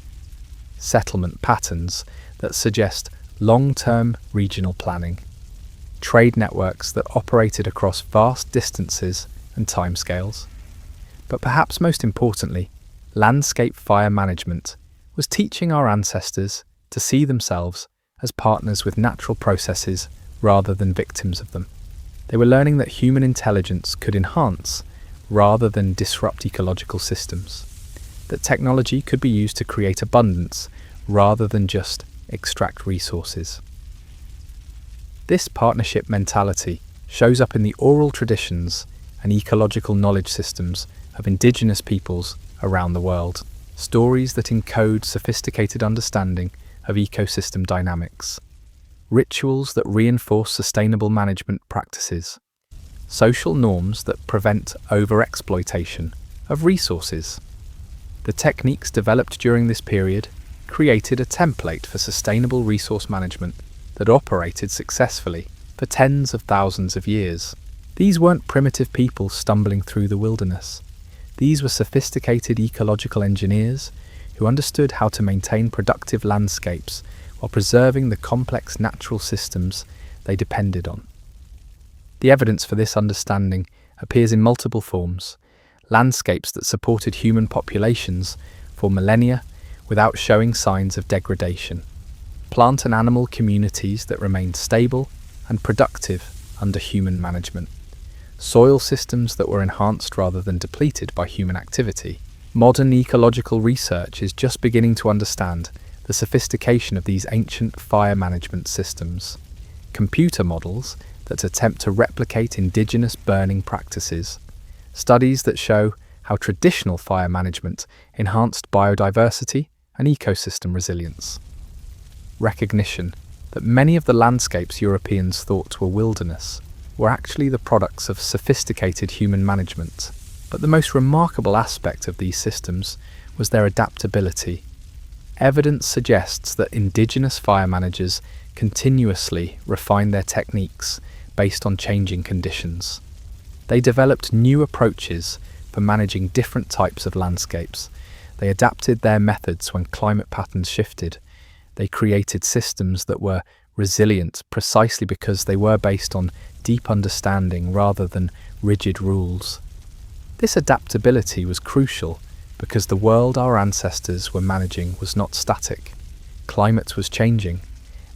settlement patterns that suggest long-term regional planning, trade networks that operated across vast distances and timescales. But perhaps most importantly, landscape fire management was teaching our ancestors to see themselves as partners with natural processes rather than victims of them. They were learning that human intelligence could enhance rather than disrupt ecological systems, that technology could be used to create abundance rather than just extract resources. This partnership mentality shows up in the oral traditions and ecological knowledge systems of indigenous peoples around the world, stories that encode sophisticated understanding of ecosystem dynamics, rituals that reinforce sustainable management practices, social norms that prevent overexploitation of resources. The techniques developed during this period created a template for sustainable resource management that operated successfully for tens of thousands of years. These weren't primitive people stumbling through the wilderness. These were sophisticated ecological engineers who understood how to maintain productive landscapes while preserving the complex natural systems they depended on. The evidence for this understanding appears in multiple forms: landscapes that supported human populations for millennia without showing signs of degradation, plant and animal communities that remained stable and productive under human management, soil systems that were enhanced rather than depleted by human activity. Modern ecological research is just beginning to understand the sophistication of these ancient fire management systems. Computer models that attempt to replicate indigenous burning practices, studies that show how traditional fire management enhanced biodiversity and ecosystem resilience. Recognition that many of the landscapes Europeans thought were wilderness were actually the products of sophisticated human management. But the most remarkable aspect of these systems was their adaptability. Evidence suggests that indigenous fire managers continuously refined their techniques based on changing conditions. They developed new approaches for managing different types of landscapes. They adapted their methods when climate patterns shifted. They created systems that were resilient precisely because they were based on deep understanding rather than rigid rules. This adaptability was crucial because the world our ancestors were managing was not static. Climate was changing.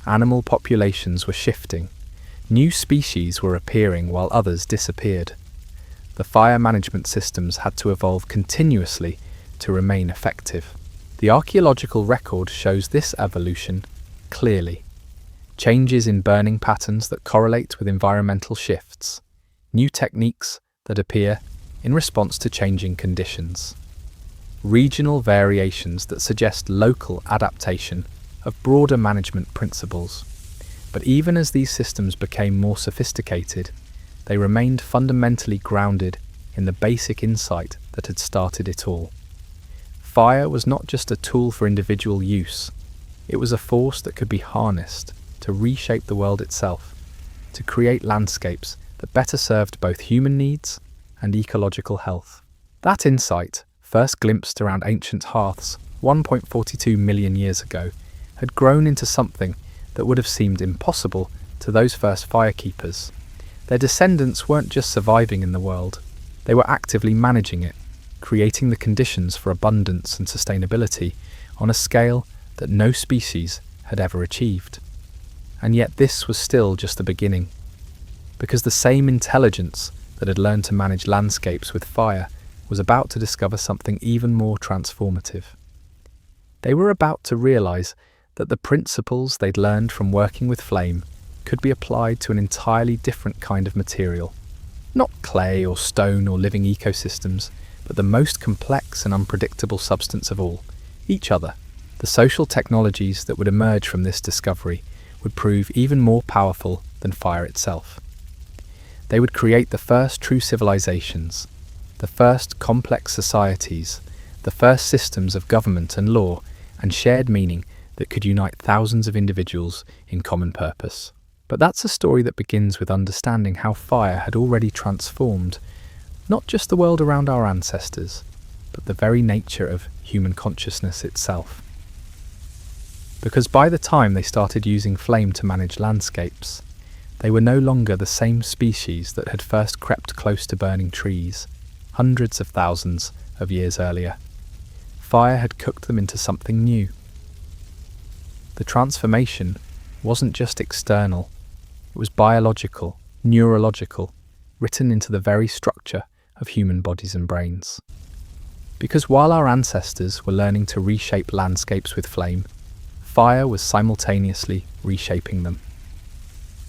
Animal populations were shifting. New species were appearing while others disappeared. The fire management systems had to evolve continuously to remain effective. The archaeological record shows this evolution clearly. Changes in burning patterns that correlate with environmental shifts. New techniques that appear in response to changing conditions. Regional variations that suggest local adaptation of broader management principles. But even as these systems became more sophisticated, they remained fundamentally grounded in the basic insight that had started it all. Fire was not just a tool for individual use, it was a force that could be harnessed to reshape the world itself, to create landscapes that better served both human needs and ecological health. That insight, first glimpsed around ancient hearths 1.42 million years ago, had grown into something that would have seemed impossible to those first firekeepers. Their descendants weren't just surviving in the world, they were actively managing it, creating the conditions for abundance and sustainability on a scale that no species had ever achieved. And yet this was still just the beginning, because the same intelligence that had learned to manage landscapes with fire was about to discover something even more transformative. They were about to realize that the principles they'd learned from working with flame could be applied to an entirely different kind of material. Not clay or stone or living ecosystems, but the most complex and unpredictable substance of all, each other. The social technologies that would emerge from this discovery would prove even more powerful than fire itself. They would create the first true civilizations, the first complex societies, the first systems of government and law and shared meaning that could unite thousands of individuals in common purpose. But that's a story that begins with understanding how fire had already transformed not just the world around our ancestors, but the very nature of human consciousness itself. Because by the time they started using flame to manage landscapes, they were no longer the same species that had first crept close to burning trees hundreds of thousands of years earlier. Fire had cooked them into something new. The transformation wasn't just external, it was biological, neurological, written into the very structure of human bodies and brains. Because while our ancestors were learning to reshape landscapes with flame, fire was simultaneously reshaping them.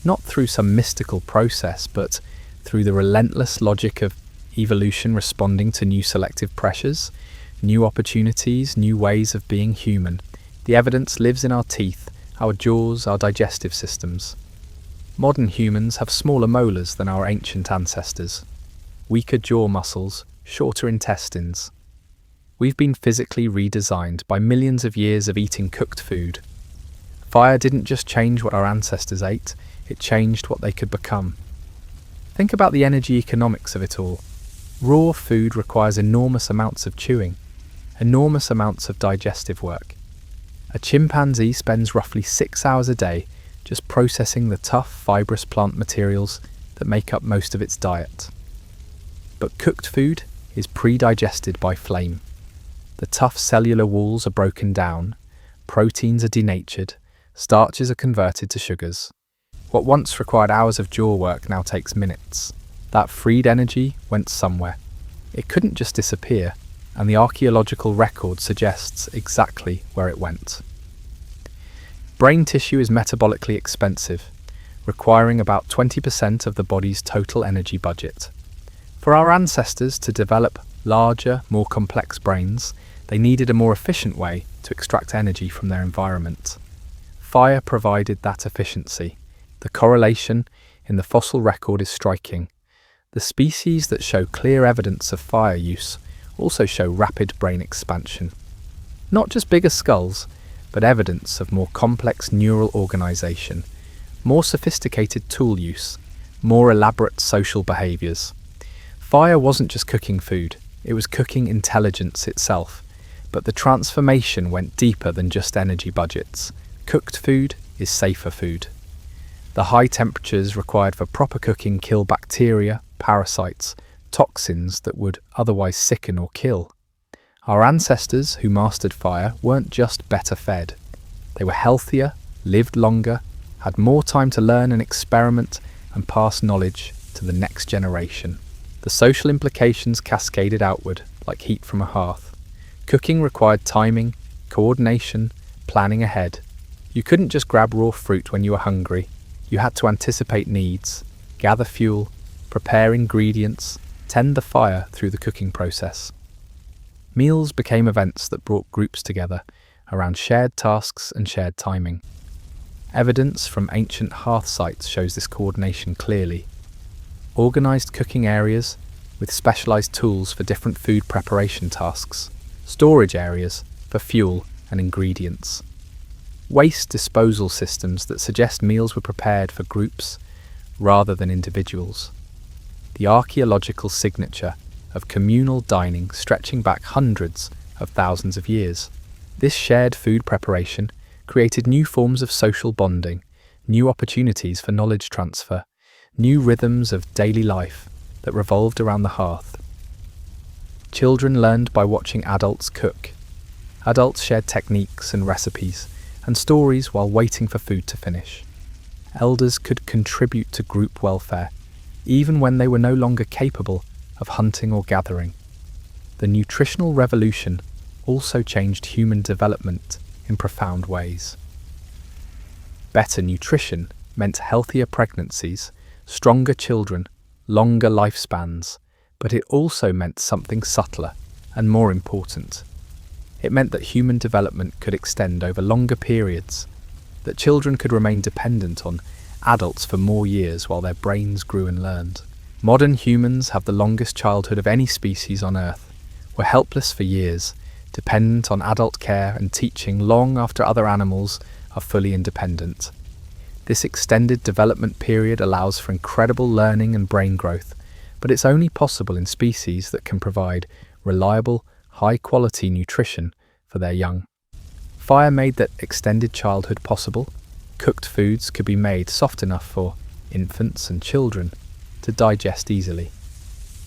Not through some mystical process, but through the relentless logic of evolution responding to new selective pressures, new opportunities, new ways of being human. The evidence lives in our teeth, our jaws, our digestive systems. Modern humans have smaller molars than our ancient ancestors, weaker jaw muscles, shorter intestines. We've been physically redesigned by millions of years of eating cooked food. Fire didn't just change what our ancestors ate, it changed what they could become. Think about the energy economics of it all. Raw food requires enormous amounts of chewing, enormous amounts of digestive work. A chimpanzee spends roughly 6 hours a day just processing the tough, fibrous plant materials that make up most of its diet. But cooked food is pre-digested by flame. The tough cellular walls are broken down, proteins are denatured, starches are converted to sugars. What once required hours of jaw work now takes minutes. That freed energy went somewhere. It couldn't just disappear, and the archaeological record suggests exactly where it went. Brain tissue is metabolically expensive, requiring about 20% of the body's total energy budget. For our ancestors to develop larger, more complex brains, they needed a more efficient way to extract energy from their environment. Fire provided that efficiency. The correlation in the fossil record is striking. The species that show clear evidence of fire use also show rapid brain expansion. Not just bigger skulls, but evidence of more complex neural organization, more sophisticated tool use, more elaborate social behaviors. Fire wasn't just cooking food, it was cooking intelligence itself. But the transformation went deeper than just energy budgets. Cooked food is safer food. The high temperatures required for proper cooking kill bacteria, parasites, toxins that would otherwise sicken or kill. Our ancestors who mastered fire weren't just better fed. They were healthier, lived longer, had more time to learn and experiment and pass knowledge to the next generation. The social implications cascaded outward like heat from a hearth. Cooking required timing, coordination, planning ahead. You couldn't just grab raw fruit when you were hungry. You had to anticipate needs, gather fuel, prepare ingredients, tend the fire through the cooking process. Meals became events that brought groups together around shared tasks and shared timing. Evidence from ancient hearth sites shows this coordination clearly. Organised cooking areas with specialised tools for different food preparation tasks, storage areas for fuel and ingredients. Waste disposal systems that suggest meals were prepared for groups rather than individuals. The archaeological signature of communal dining stretching back hundreds of thousands of years. This shared food preparation created new forms of social bonding, new opportunities for knowledge transfer, new rhythms of daily life that revolved around the hearth. Children learned by watching adults cook. Adults shared techniques and recipes and stories while waiting for food to finish. Elders could contribute to group welfare, even when they were no longer capable of hunting or gathering. The nutritional revolution also changed human development in profound ways. Better nutrition meant healthier pregnancies, stronger children, longer lifespans, but it also meant something subtler and more important. It meant that human development could extend over longer periods, that children could remain dependent on adults for more years while their brains grew and learned. Modern humans have the longest childhood of any species on Earth. We're helpless for years, dependent on adult care and teaching long after other animals are fully independent. This extended development period allows for incredible learning and brain growth, but it's only possible in species that can provide reliable, high-quality nutrition for their young. Fire made that extended childhood possible. Cooked foods could be made soft enough for infants and children to digest easily.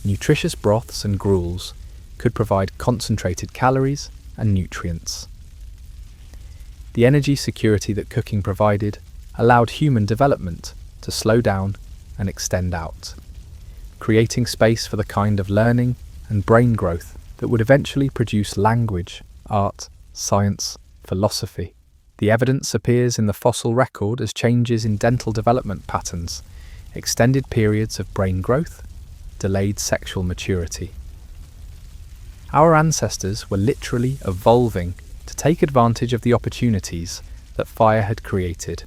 Nutritious broths and gruels could provide concentrated calories and nutrients. The energy security that cooking provided allowed human development to slow down and extend out, creating space for the kind of learning and brain growth that would eventually produce language, art, science, philosophy. The evidence appears in the fossil record as changes in dental development patterns, extended periods of brain growth, delayed sexual maturity. Our ancestors were literally evolving to take advantage of the opportunities that fire had created,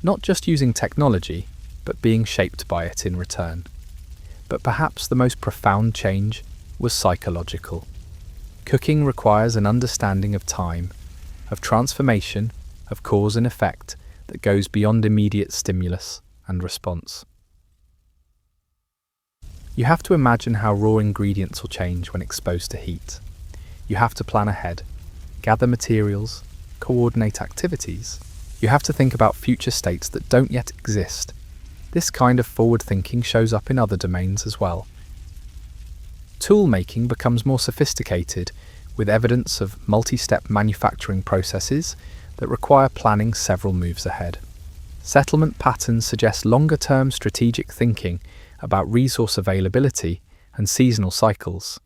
not just using technology, but being shaped by it in return. But perhaps the most profound change was psychological. Cooking requires an understanding of time, of transformation, of cause and effect that goes beyond immediate stimulus and response. You have to imagine how raw ingredients will change when exposed to heat. You have to plan ahead, gather materials, coordinate activities. You have to think about future states that don't yet exist. This kind of forward thinking shows up in other domains as well. Tool making becomes more sophisticated, with evidence of multi-step manufacturing processes that require planning several moves ahead. Settlement patterns suggest longer-term strategic thinking about resource availability and seasonal cycles.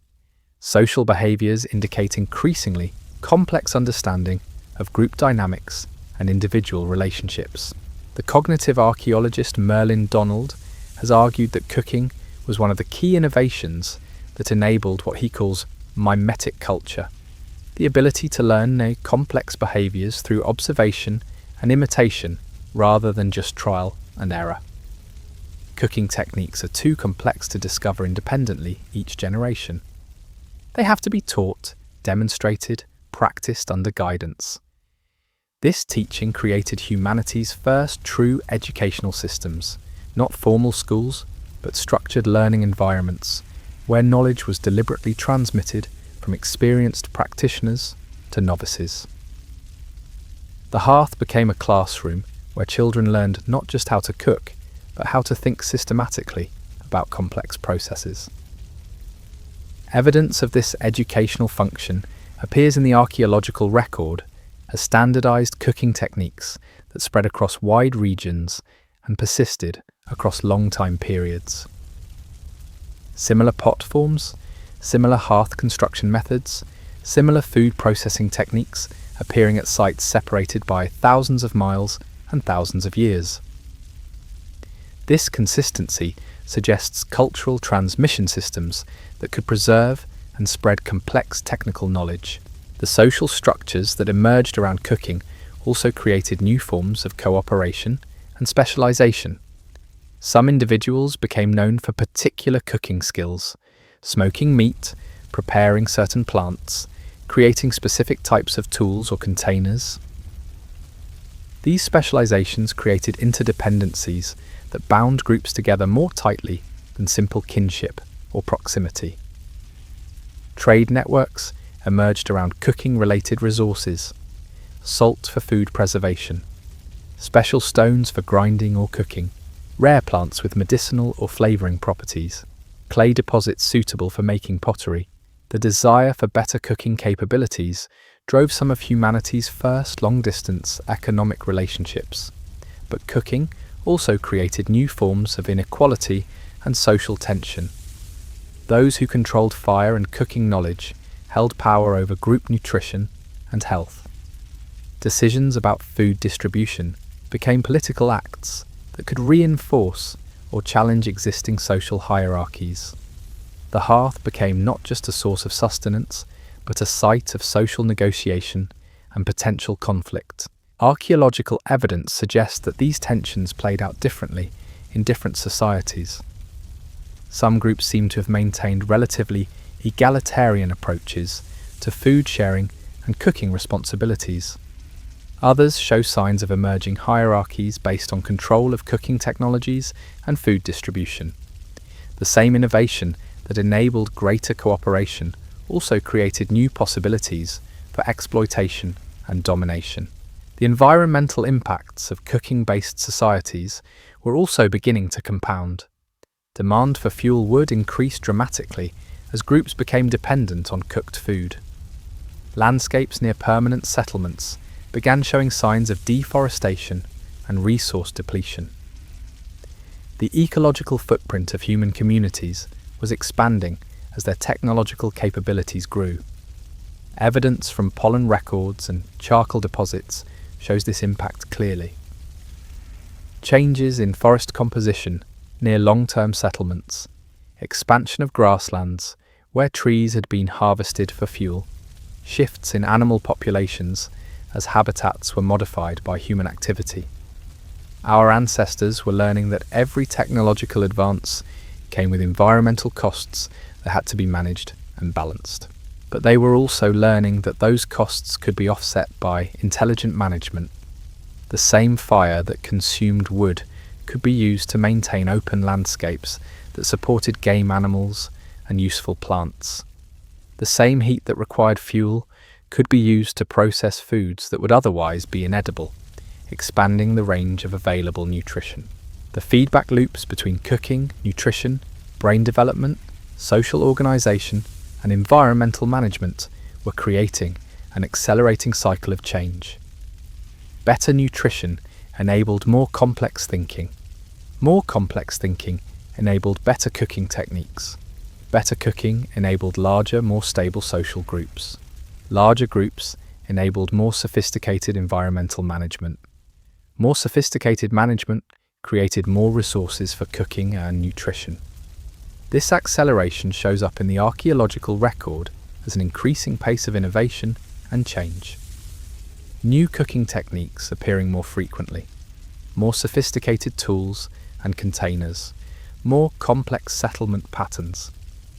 Social behaviours indicate increasingly complex understanding of group dynamics and individual relationships. The cognitive archaeologist Merlin Donald has argued that cooking was one of the key innovations that enabled what he calls mimetic culture, the ability to learn new complex behaviours through observation and imitation rather than just trial and error. Cooking techniques are too complex to discover independently each generation. They have to be taught, demonstrated, practiced under guidance. This teaching created humanity's first true educational systems, not formal schools, but structured learning environments, where knowledge was deliberately transmitted from experienced practitioners to novices. The hearth became a classroom where children learned not just how to cook, but how to think systematically about complex processes. Evidence of this educational function appears in the archaeological record as standardized cooking techniques that spread across wide regions and persisted across long time periods. Similar pot forms, similar hearth construction methods, similar food processing techniques appearing at sites separated by thousands of miles and thousands of years. This consistency suggests cultural transmission systems that could preserve and spread complex technical knowledge. The social structures that emerged around cooking also created new forms of cooperation and specialization. Some individuals became known for particular cooking skills, smoking meat, preparing certain plants, creating specific types of tools or containers. These specializations created interdependencies that bound groups together more tightly than simple kinship or proximity. Trade networks emerged around cooking-related resources: salt for food preservation, special stones for grinding or cooking, rare plants with medicinal or flavouring properties, clay deposits suitable for making pottery. The desire for better cooking capabilities drove some of humanity's first long-distance economic relationships. But cooking also created new forms of inequality and social tension. Those who controlled fire and cooking knowledge held power over group nutrition and health. Decisions about food distribution became political acts that could reinforce or challenge existing social hierarchies. The hearth became not just a source of sustenance, but a site of social negotiation and potential conflict. Archaeological evidence suggests that these tensions played out differently in different societies. Some groups seem to have maintained relatively egalitarian approaches to food sharing and cooking responsibilities. Others show signs of emerging hierarchies based on control of cooking technologies and food distribution. The same innovation that enabled greater cooperation also created new possibilities for exploitation and domination. The environmental impacts of cooking-based societies were also beginning to compound. Demand for fuel wood increased dramatically as groups became dependent on cooked food. Landscapes near permanent settlements began showing signs of deforestation and resource depletion. The ecological footprint of human communities was expanding as their technological capabilities grew. Evidence from pollen records and charcoal deposits shows this impact clearly. Changes in forest composition near long-term settlements, expansion of grasslands where trees had been harvested for fuel, shifts in animal populations as habitats were modified by human activity. Our ancestors were learning that every technological advance came with environmental costs that had to be managed and balanced. But they were also learning that those costs could be offset by intelligent management. The same fire that consumed wood could be used to maintain open landscapes that supported game animals and useful plants. The same heat that required fuel could be used to process foods that would otherwise be inedible, expanding the range of available nutrition. The feedback loops between cooking, nutrition, brain development, social organization, and environmental management were creating an accelerating cycle of change. Better nutrition enabled more complex thinking. More complex thinking enabled better cooking techniques. Better cooking enabled larger, more stable social groups. Larger groups enabled more sophisticated environmental management. More sophisticated management created more resources for cooking and nutrition. This acceleration shows up in the archaeological record as an increasing pace of innovation and change. New cooking techniques appearing more frequently, more sophisticated tools and containers, more complex settlement patterns,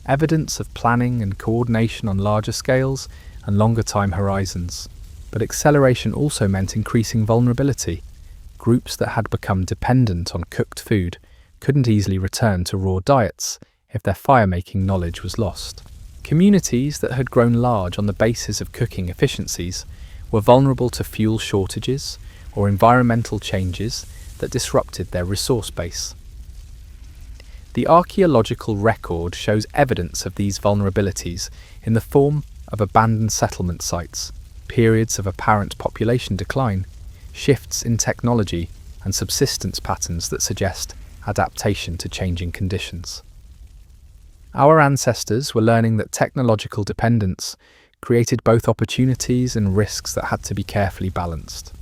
evidence of planning and coordination on larger scales and longer time horizons. But acceleration also meant increasing vulnerability. Groups that had become dependent on cooked food couldn't easily return to raw diets if their fire-making knowledge was lost. Communities that had grown large on the basis of cooking efficiencies were vulnerable to fuel shortages or environmental changes that disrupted their resource base. The archaeological record shows evidence of these vulnerabilities in the form of abandoned settlement sites, periods of apparent population decline, shifts in technology, and subsistence patterns that suggest adaptation to changing conditions. Our ancestors were learning that technological dependence created both opportunities and risks that had to be carefully balanced.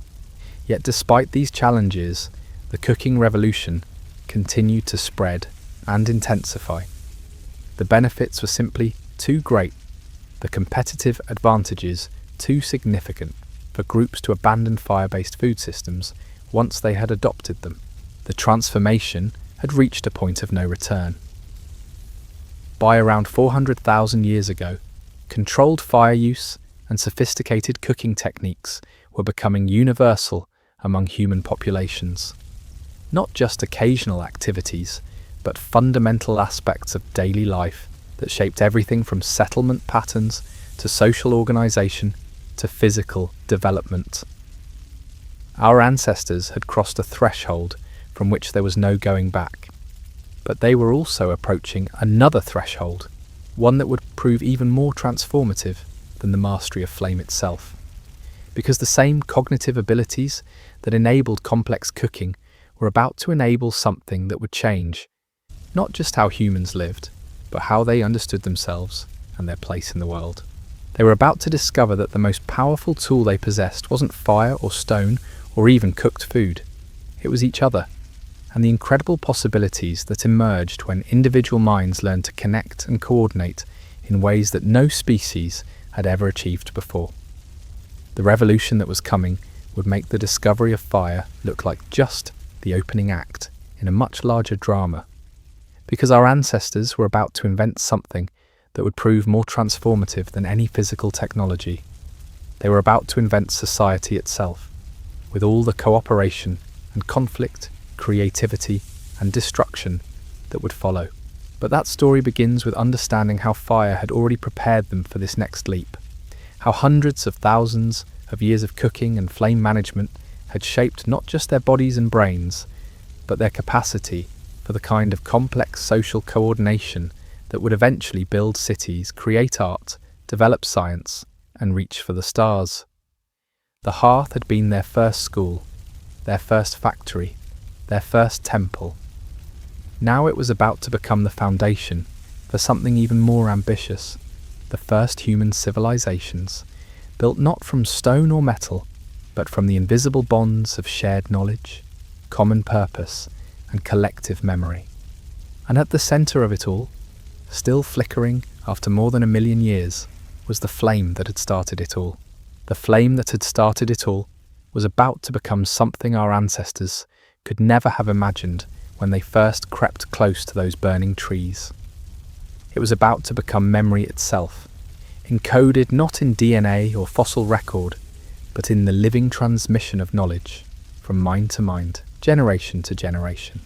Yet despite these challenges, the cooking revolution continued to spread and intensify. The benefits were simply too great, the competitive advantages too significant for groups to abandon fire-based food systems once they had adopted them. The transformation had reached a point of no return. By around 400,000 years ago, controlled fire use and sophisticated cooking techniques were becoming universal among human populations. Not just occasional activities, but fundamental aspects of daily life that shaped everything from settlement patterns to social organization to physical development. Our ancestors had crossed a threshold from which there was no going back. But they were also approaching another threshold, one that would prove even more transformative than the mastery of flame itself. Because the same cognitive abilities that enabled complex cooking were about to enable something that would change, not just how humans lived, but how they understood themselves and their place in the world. They were about to discover that the most powerful tool they possessed wasn't fire or stone or even cooked food. It was each other, and the incredible possibilities that emerged when individual minds learned to connect and coordinate in ways that no species had ever achieved before. The revolution that was coming would make the discovery of fire look like just the opening act in a much larger drama, because our ancestors were about to invent something that would prove more transformative than any physical technology. They were about to invent society itself, with all the cooperation and conflict, creativity and destruction that would follow. But that story begins with understanding how fire had already prepared them for this next leap, how hundreds of thousands of years of cooking and flame management had shaped not just their bodies and brains, but their capacity for the kind of complex social coordination that would eventually build cities, create art, develop science, and reach for the stars. The hearth had been their first school, their first factory, their first temple. Now it was about to become the foundation for something even more ambitious, the first human civilizations, built not from stone or metal, but from the invisible bonds of shared knowledge, common purpose, and collective memory. And at the center of it all, still flickering after more than 1,000,000 years, was the flame that had started it all. The flame that had started it all was about to become something our ancestors could never have imagined when they first crept close to those burning trees. It was about to become memory itself, encoded not in DNA or fossil record, but in the living transmission of knowledge, from mind to mind, generation to generation.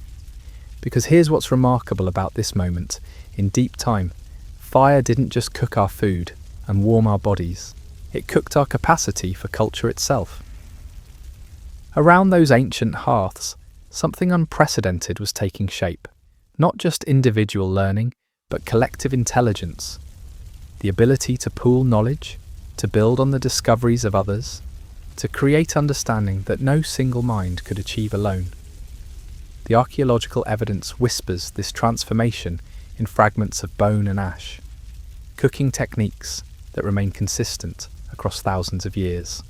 Because here's what's remarkable about this moment. In deep time, fire didn't just cook our food and warm our bodies, it cooked our capacity for culture itself. Around those ancient hearths, something unprecedented was taking shape. Not just individual learning, but collective intelligence. The ability to pool knowledge, to build on the discoveries of others, to create understanding that no single mind could achieve alone. The archaeological evidence whispers this transformation in fragments of bone and ash, cooking techniques that remain consistent across thousands of years.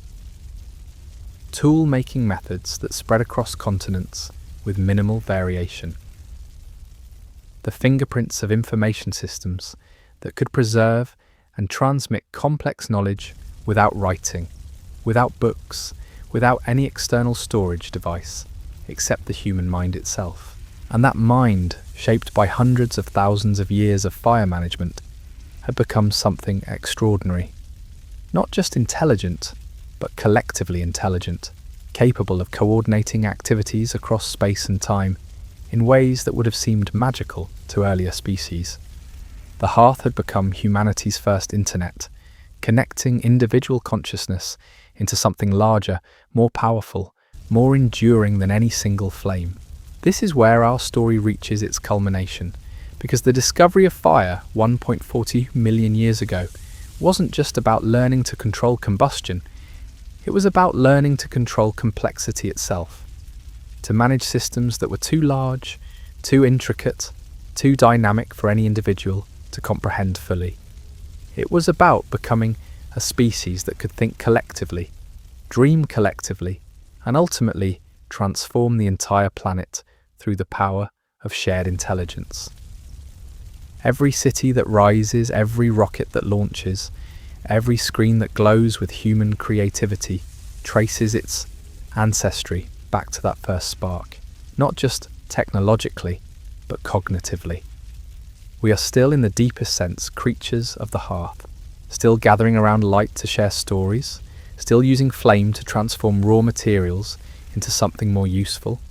Tool-making methods that spread across continents with minimal variation. The fingerprints of information systems that could preserve and transmit complex knowledge without writing, without books, without any external storage device, except the human mind itself. And that mind, shaped by hundreds of thousands of years of fire management, had become something extraordinary. Not just intelligent, but collectively intelligent, capable of coordinating activities across space and time in ways that would have seemed magical to earlier species. The hearth had become humanity's first internet, connecting individual consciousness into something larger, more powerful, more enduring than any single flame. This is where our story reaches its culmination, because the discovery of fire 1.40 million years ago wasn't just about learning to control combustion, it was about learning to control complexity itself, to manage systems that were too large, too intricate, too dynamic for any individual to comprehend fully. It was about becoming a species that could think collectively, dream collectively, and ultimately transform the entire planet through the power of shared intelligence. Every city that rises, every rocket that launches, every screen that glows with human creativity traces its ancestry back to that first spark, not just technologically, but cognitively. We are still, in the deepest sense, creatures of the hearth, still gathering around light to share stories, still using flame to transform raw materials into something more useful,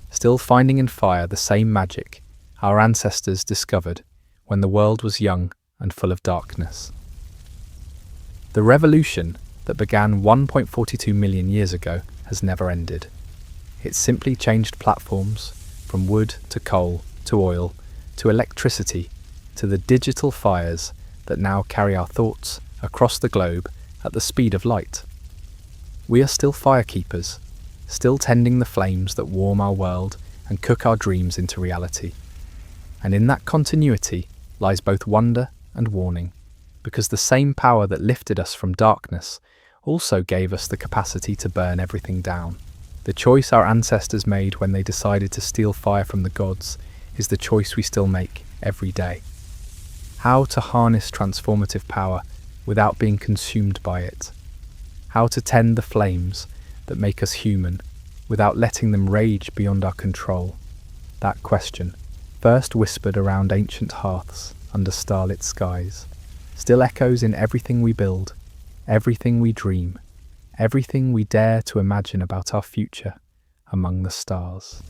still finding in fire the same magic our ancestors discovered when the world was young and full of darkness. The revolution that began 1.42 million years ago has never ended. It simply changed platforms from wood to coal to oil to electricity to the digital fires that now carry our thoughts across the globe at the speed of light. We are still firekeepers, still tending the flames that warm our world and cook our dreams into reality. And in that continuity lies both wonder and warning, because the same power that lifted us from darkness also gave us the capacity to burn everything down. The choice our ancestors made when they decided to steal fire from the gods is the choice we still make every day. How to harness transformative power without being consumed by it. How to tend the flames that make us human, without letting them rage beyond our control? That question, first whispered around ancient hearths under starlit skies, still echoes in everything we build, everything we dream, everything we dare to imagine about our future among the stars.